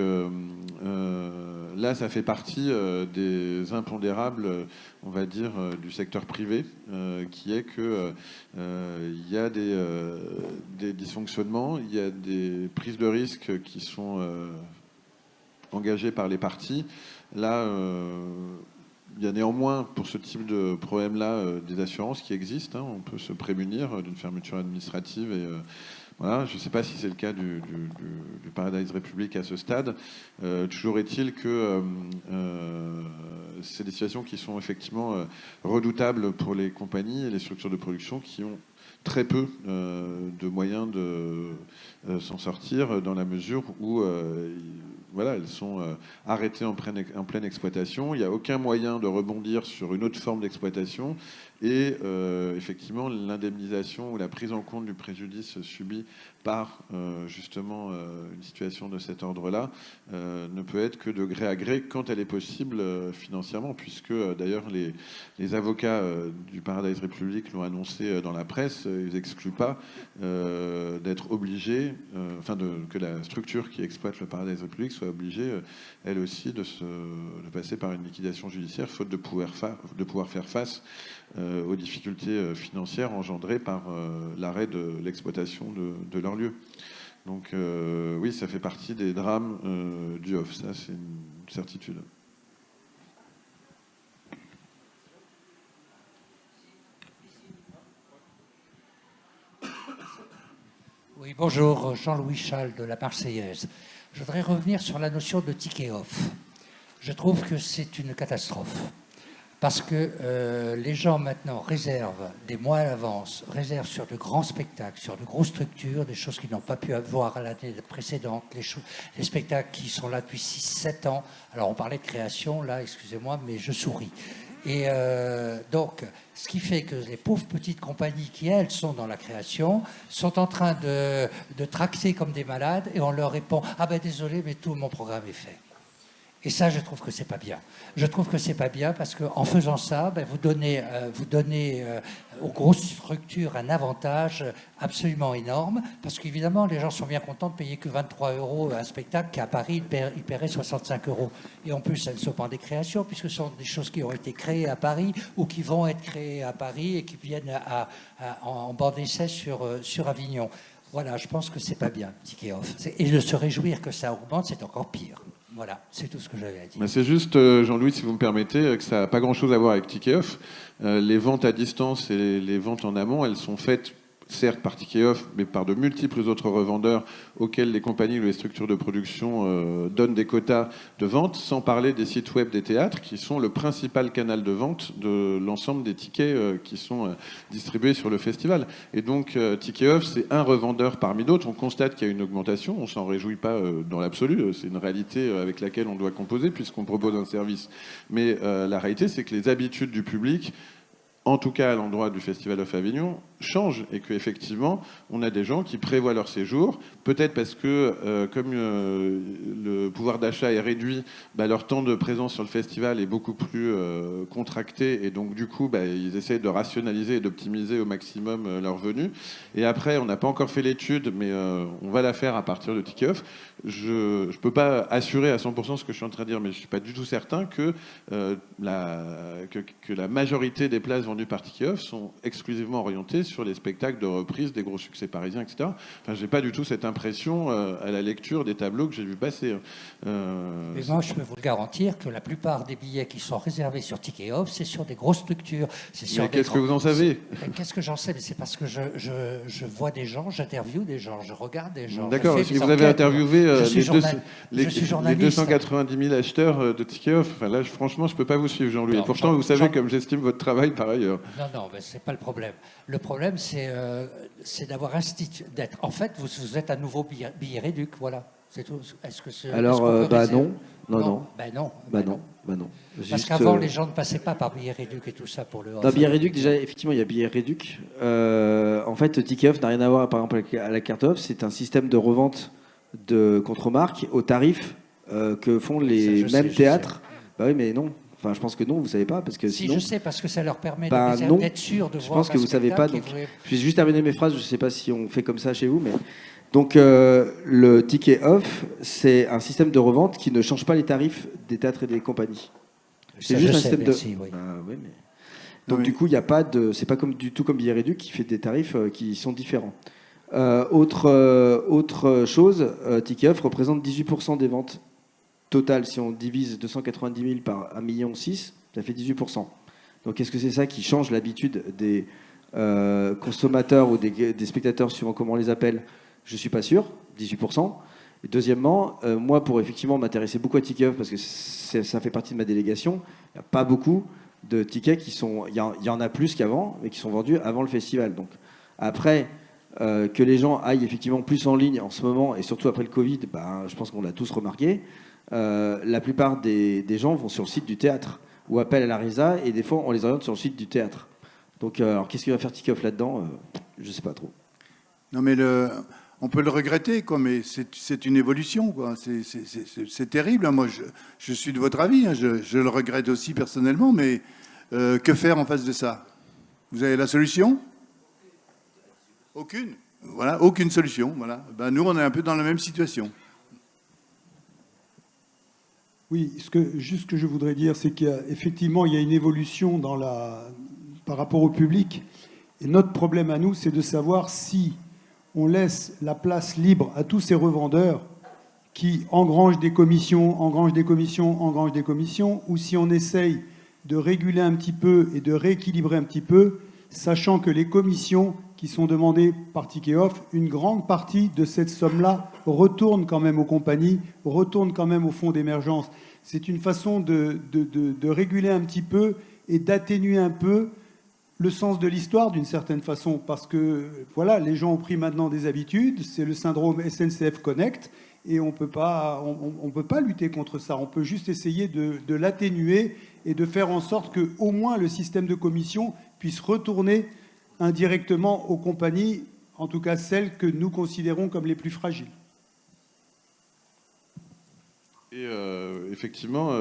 là, ça fait partie des impondérables, on va dire, du secteur privé, qui est que il y a des dysfonctionnements, il y a des prises de risques qui sont engagées par les parties. Là, il y a néanmoins, pour ce type de problème-là, des assurances qui existent. Hein. On peut se prémunir d'une fermeture administrative et voilà, je ne sais pas si c'est le cas du Paradise République à ce stade. Toujours est-il que c'est des situations qui sont effectivement redoutables pour les compagnies et les structures de production qui ont très peu de moyens de s'en sortir, dans la mesure où voilà, elles sont arrêtées en pleine exploitation. Il n'y a aucun moyen de rebondir sur une autre forme d'exploitation. Et effectivement, l'indemnisation ou la prise en compte du préjudice subi par justement une situation de cet ordre-là ne peut être que de gré à gré quand elle est possible financièrement, puisque d'ailleurs les avocats du Paradise Republic l'ont annoncé dans la presse, ils n'excluent pas d'être obligés, que la structure qui exploite le Paradise Republic soit obligée, elle aussi, de passer par une liquidation judiciaire, faute de pouvoir faire face aux difficultés financières engendrées par l'arrêt de l'exploitation de leur lieu. Donc oui, ça fait partie des drames du off, ça c'est une certitude. Oui, bonjour, Jean-Louis Chal de la Marseillaise. Je voudrais revenir sur la notion de ticket off. Je trouve que c'est une catastrophe. Parce que les gens maintenant réservent des mois à l'avance, réservent sur de grands spectacles, sur de grosses structures, des choses qu'ils n'ont pas pu avoir à l'année précédente, les spectacles qui sont là depuis 6-7 ans. Alors on parlait de création, là, excusez-moi, mais je souris. Et donc, ce qui fait que les pauvres petites compagnies qui, elles, sont dans la création, sont en train de tracter comme des malades, et on leur répond « Ah ben désolé, mais tout mon programme est fait ». Et ça, je trouve que c'est pas bien. Je trouve que c'est pas bien parce qu'en faisant ça, ben, vous donnez aux grosses structures un avantage absolument énorme, parce qu'évidemment, les gens sont bien contents de payer que 23 € un spectacle qu'à Paris, ils paieraient 65 €. Et en plus, ça ne sont pas des créations, puisque ce sont des choses qui ont été créées à Paris ou qui vont être créées à Paris et qui viennent en bord d'essai sur Avignon. Voilà, je pense que c'est pas bien, ticket off. Et de se réjouir que ça augmente, c'est encore pire. Voilà, c'est tout ce que j'avais à dire. C'est juste, Jean-Louis, si vous me permettez, que ça n'a pas grand-chose à voir avec Ticket Off. Les ventes à distance et les ventes en amont, elles sont faites, certes par Ticket Off, mais par de multiples autres revendeurs auxquels les compagnies ou les structures de production donnent des quotas de vente, sans parler des sites web des théâtres, qui sont le principal canal de vente de l'ensemble des tickets qui sont distribués sur le festival. Et donc, Ticket Off, c'est un revendeur parmi d'autres. On constate qu'il y a une augmentation, on ne s'en réjouit pas dans l'absolu, c'est une réalité avec laquelle on doit composer, puisqu'on propose un service. Mais la réalité, c'est que les habitudes du public, en tout cas à l'endroit du Festival of Avignon, change et qu'effectivement, on a des gens qui prévoient leur séjour, peut-être parce que, comme le pouvoir d'achat est réduit, leur temps de présence sur le festival est beaucoup plus contracté, et donc du coup, ils essayent de rationaliser et d'optimiser au maximum leur venue. Et après, on n'a pas encore fait l'étude, mais on va la faire à partir de Ticket Off. Je ne peux pas assurer à 100% ce que je suis en train de dire, mais je ne suis pas du tout certain que la majorité des places vendues par Ticket Off sont exclusivement orientées sur les spectacles de reprise des gros succès parisiens, etc. Enfin, j'ai pas du tout cette impression à la lecture des tableaux que j'ai vu passer. Mais moi, je peux vous le garantir que la plupart des billets qui sont réservés sur Ticket Off, c'est sur des grosses structures. Mais qu'est-ce que vous en savez? Qu'est-ce que j'en sais? Mais c'est parce que je vois des gens, j'interviewe des gens, je regarde des gens. D'accord, si vous avez interviewé les 290 000 acheteurs de Ticket Off, enfin là, franchement, je peux pas vous suivre, Jean-Louis. Et pourtant, vous savez comme j'estime votre travail par ailleurs. Non, mais c'est pas le problème. Le problème, c'est d'avoir institué. En fait, vous êtes un nouveau billet réduc, voilà. C'est tout. Est-ce que alors, non. Non. Parce qu'avant, les gens ne passaient pas par billet réduc et tout ça pour le. Non, billet réduc, déjà, effectivement, il y a billet réduc. En fait, Ticket Off n'a rien à voir, par exemple, à la carte off. C'est un système de revente de contre-marques au tarif que font les mêmes théâtres. Bah oui, mais non. Enfin, je pense que non, vous savez pas, parce que si, sinon... je sais, parce que ça leur permet d'être sûr de voir. Je pense que vous savez pas, donc je vais juste terminer mes phrases. Je sais pas si on fait comme ça chez vous, mais donc le Ticket Off, c'est un système de revente qui ne change pas les tarifs des théâtres et des compagnies. C'est juste un système de. Oui, mais... Donc du coup, il y a pas de, c'est pas du tout comme billet réduit qui fait des tarifs qui sont différents. Autre chose, Ticket Off représente 18% des ventes totales. Si on divise 290 000 par 1,6 million, ça fait 18%. Donc est-ce que c'est ça qui change l'habitude des consommateurs ou des spectateurs suivant comment on les appelle? Je ne suis pas sûr, 18%. Et deuxièmement, moi, pour effectivement m'intéresser beaucoup à Ticket Off, parce que ça fait partie de ma délégation, il n'y a pas beaucoup de tickets qui sont... Il y en a plus qu'avant, mais qui sont vendus avant le festival. Donc après, que les gens aillent effectivement plus en ligne en ce moment, et surtout après le Covid, je pense qu'on l'a tous remarqué, la plupart des gens vont sur le site du théâtre, ou appellent à la RISA, et des fois, on les oriente sur le site du théâtre. Donc, alors, qu'est-ce qu'il va faire Ticket Off là-dedans Je ne sais pas trop. Non, mais on peut le regretter, quoi, mais c'est une évolution, quoi. C'est terrible. Hein. Moi, je suis de votre avis. Hein. Je le regrette aussi personnellement, mais que faire en face de ça? Vous avez la solution? Aucune. Voilà, aucune solution. Voilà. Nous, on est un peu dans la même situation. Oui, juste ce que je voudrais dire, c'est qu'effectivement, il y a une évolution par rapport au public. Et notre problème à nous, c'est de savoir si on laisse la place libre à tous ces revendeurs qui engrangent des commissions, ou si on essaye de réguler un petit peu et de rééquilibrer un petit peu, sachant que les commissions qui sont demandées par Ticket Off, une grande partie de cette somme-là retourne quand même aux compagnies, retourne quand même au fonds d'émergence. C'est une façon de réguler un petit peu et d'atténuer un peu le sens de l'histoire d'une certaine façon, parce que voilà, les gens ont pris maintenant des habitudes, c'est le syndrome SNCF Connect, et on peut pas lutter contre ça. On peut juste essayer de l'atténuer et de faire en sorte que au moins le système de commission puisse retourner indirectement aux compagnies, en tout cas celles que nous considérons comme les plus fragiles. Et effectivement,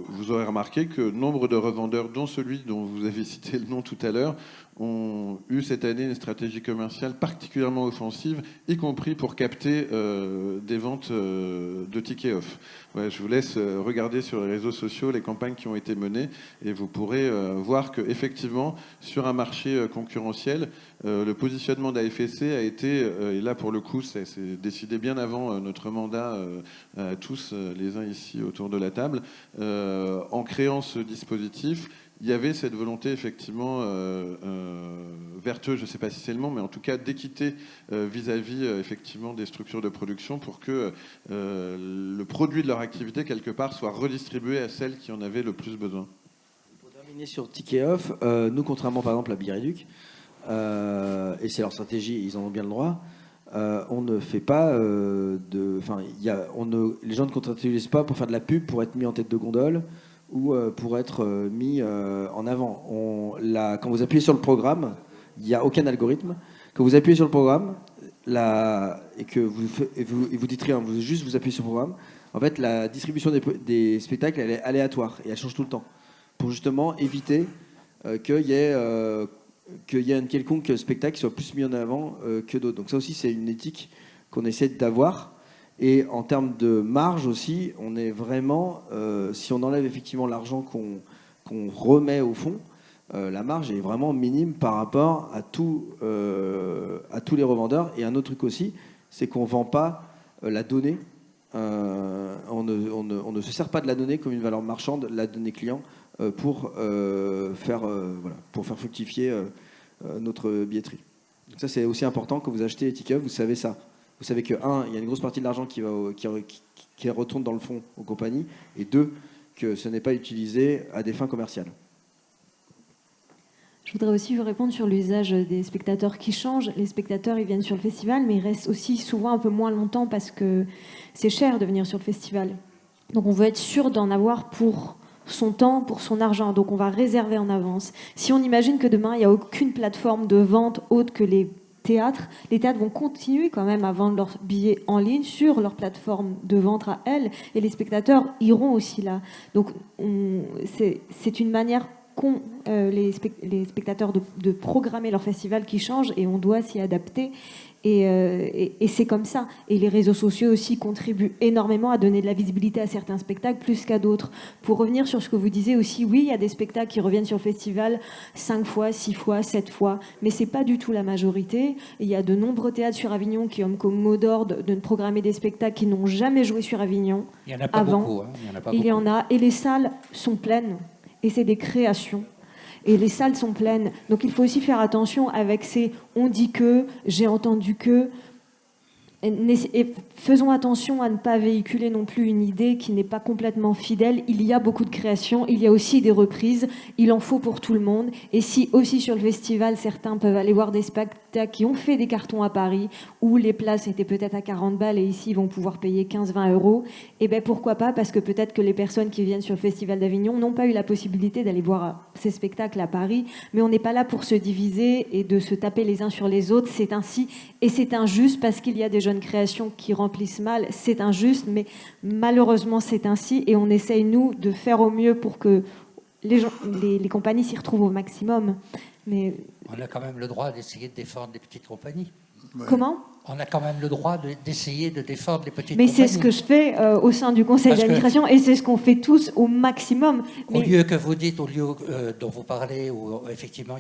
vous aurez remarqué que nombre de revendeurs, dont celui dont vous avez cité le nom tout à l'heure, ont eu cette année une stratégie commerciale particulièrement offensive, y compris pour capter des ventes de Ticket Off. Ouais, je vous laisse regarder sur les réseaux sociaux les campagnes qui ont été menées et vous pourrez voir qu'effectivement, sur un marché concurrentiel, le positionnement d'AFSC a été, et là pour le coup, c'est décidé bien avant notre mandat, tous les uns ici autour de la table, en créant ce dispositif, il y avait cette volonté effectivement vertueuse, je ne sais pas si c'est le mot, mais en tout cas d'équité vis-à-vis effectivement des structures de production pour que le produit de leur activité quelque part soit redistribué à celles qui en avaient le plus besoin. Pour terminer sur Ticket Off, nous contrairement par exemple à Biréduc, et c'est leur stratégie, ils en ont bien le droit. On ne fait pas les gens ne contractualisent pas pour faire de la pub, pour être mis en tête de gondole ou pour être mis en avant. Quand vous appuyez sur le programme, il n'y a aucun algorithme. Quand vous appuyez sur le programme et que vous dites rien, vous appuyez sur le programme, en fait, la distribution des spectacles, elle est aléatoire et elle change tout le temps pour justement éviter qu'il y ait un quelconque spectacle qui soit plus mis en avant que d'autres. Donc ça aussi, c'est une éthique qu'on essaie d'avoir. Et en termes de marge aussi, on est vraiment, si on enlève effectivement l'argent qu'on remet au fond, la marge est vraiment minime par rapport à tous les revendeurs. Et un autre truc aussi, c'est qu'on ne vend pas la donnée. On ne se sert pas de la donnée comme une valeur marchande, la donnée client, pour faire fructifier notre billetterie. Donc ça, c'est aussi important quand vous achetez Ticket Off, vous savez ça. Vous savez que, il y a une grosse partie de l'argent qui retourne dans le fond aux compagnies, et deux, que ce n'est pas utilisé à des fins commerciales. Je voudrais aussi vous répondre sur l'usage des spectateurs qui changent. Les spectateurs, ils viennent sur le festival, mais ils restent aussi souvent un peu moins longtemps parce que c'est cher de venir sur le festival. Donc on veut être sûr d'en avoir pour son temps, pour son argent. Donc on va réserver en avance. Si on imagine que demain, il n'y a aucune plateforme de vente autre que les théâtres vont continuer quand même à vendre leurs billets en ligne sur leur plateforme de vente à elles, et les spectateurs iront aussi là. Donc c'est une manière qu'ont les spectateurs de programmer leur festival qui change, et on doit s'y adapter. Et c'est comme ça. Et les réseaux sociaux aussi contribuent énormément à donner de la visibilité à certains spectacles plus qu'à d'autres. Pour revenir sur ce que vous disiez aussi, oui, il y a des spectacles qui reviennent sur le festival 5 fois, 6 fois, 7 fois, mais c'est pas du tout la majorité. Et il y a de nombreux théâtres sur Avignon qui ont comme mot d'ordre de programmer des spectacles qui n'ont jamais joué sur Avignon. Il y en a pas avant. beaucoup. Il y en a, et les salles sont pleines. Et c'est des créations. Et les salles sont pleines. Donc il faut aussi faire attention avec ces « on dit que »,« j'ai entendu que ». Et faisons attention à ne pas véhiculer non plus une idée qui n'est pas complètement fidèle. Il y a beaucoup de créations, il y a aussi des reprises, il en faut pour tout le monde. Et si aussi sur le festival, certains peuvent aller voir des spectacles qui ont fait des cartons à Paris, où les places étaient peut-être à 40 balles et ici ils vont pouvoir payer 15-20 euros, et bien pourquoi pas, parce que peut-être que les personnes qui viennent sur le Festival d'Avignon n'ont pas eu la possibilité d'aller voir ces spectacles à Paris, mais on n'est pas là pour se diviser et de se taper les uns sur les autres, c'est ainsi, et c'est injuste parce qu'il y a des jeunes créations qui remplissent mal, c'est injuste, mais malheureusement c'est ainsi, et on essaye nous de faire au mieux pour que les compagnies s'y retrouvent au maximum. Mais on a quand même le droit d'essayer de défendre les petites compagnies. Comment ? On a quand même le droit d'essayer de défendre les petites mais compagnies. c'est ce que je fais au sein du conseil d'administration et c'est ce qu'on fait tous au maximum. Au lieu que vous dites, au lieu dont vous parlez, où effectivement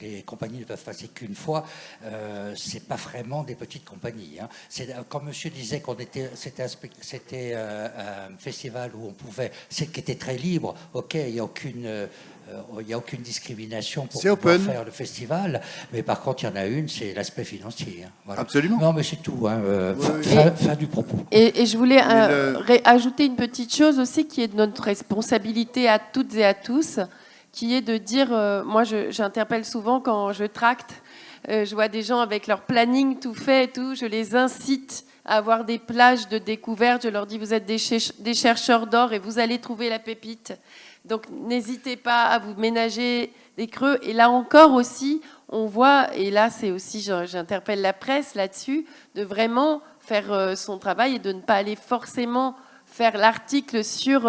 les compagnies ne peuvent passer qu'une fois, c'est pas vraiment des petites compagnies. Hein. Quand monsieur disait c'était un festival où on pouvait, qui était très libre, ok, il n'y a aucune discrimination pour pouvoir faire le festival, mais par contre, il y en a une, c'est l'aspect financier. Hein. Voilà. Absolument. Non, mais c'est tout. Hein. Fin du propos. Et je voulais ajouter une petite chose aussi qui est de notre responsabilité à toutes et à tous, qui est de dire, moi j'interpelle souvent quand je tracte, je vois des gens avec leur planning tout fait et tout, je les incite à avoir des plages de découverte, je leur dis vous êtes des chercheurs d'or et vous allez trouver la pépite. Donc n'hésitez pas à vous ménager des creux. Et là encore aussi, on voit, et là c'est aussi, j'interpelle la presse là-dessus, de vraiment faire son travail et de ne pas aller forcément faire l'article sur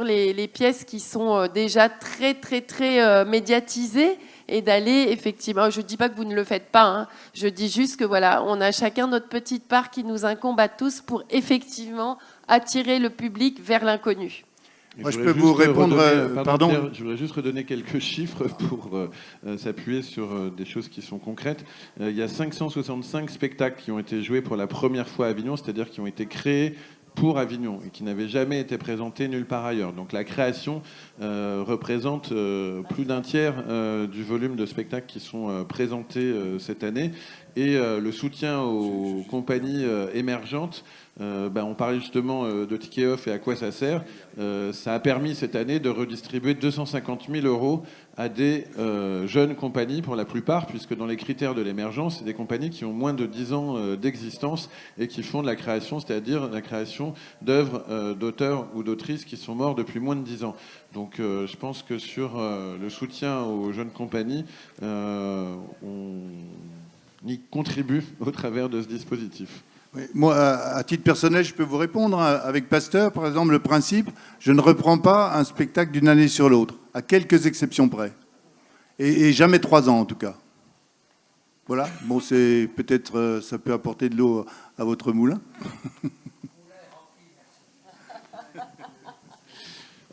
les pièces qui sont déjà très, très, très médiatisées et d'aller effectivement, je ne dis pas que vous ne le faites pas, hein, je dis juste que voilà, on a chacun notre petite part qui nous incombe à tous pour effectivement attirer le public vers l'inconnu. Moi, je peux vous répondre. Pardon. Pierre, je voudrais juste redonner quelques chiffres pour s'appuyer sur des choses qui sont concrètes. Il y a 565 spectacles qui ont été joués pour la première fois à Avignon, c'est-à-dire qui ont été créés pour Avignon et qui n'avaient jamais été présentés nulle part ailleurs. Donc la création représente plus d'un tiers du volume de spectacles qui sont présentés cette année. Et le soutien aux compagnies émergentes, on parlait justement de Ticket Off et à quoi ça sert. Ça a permis cette année de redistribuer 250 000 € à des jeunes compagnies pour la plupart, puisque dans les critères de l'émergence, c'est des compagnies qui ont moins de 10 ans d'existence et qui font de la création, c'est-à-dire la création d'œuvres d'auteurs ou d'autrices qui sont morts depuis moins de 10 ans. Donc je pense que sur le soutien aux jeunes compagnies, on y contribue au travers de ce dispositif. Oui, moi, à titre personnel, je peux vous répondre. Avec Pasteur, par exemple, le principe, je ne reprends pas un spectacle d'une année sur l'autre, à quelques exceptions près. Et jamais 3 ans, en tout cas. Voilà. Bon, c'est peut-être, ça peut apporter de l'eau à votre moulin.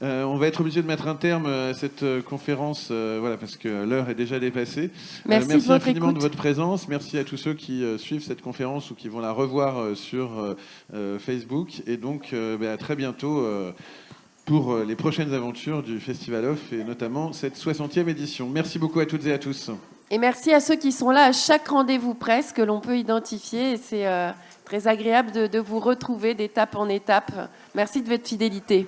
On va être obligé de mettre un terme à cette conférence, voilà, parce que l'heure est déjà dépassée. Merci infiniment de votre présence. Merci à tous ceux qui suivent cette conférence ou qui vont la revoir sur Facebook. Et donc, à très bientôt pour les prochaines aventures du Festival Off et notamment cette 60e édition. Merci beaucoup à toutes et à tous. Et merci à ceux qui sont là à chaque rendez-vous presse que l'on peut identifier. Et c'est très agréable de vous retrouver d'étape en étape. Merci de votre fidélité.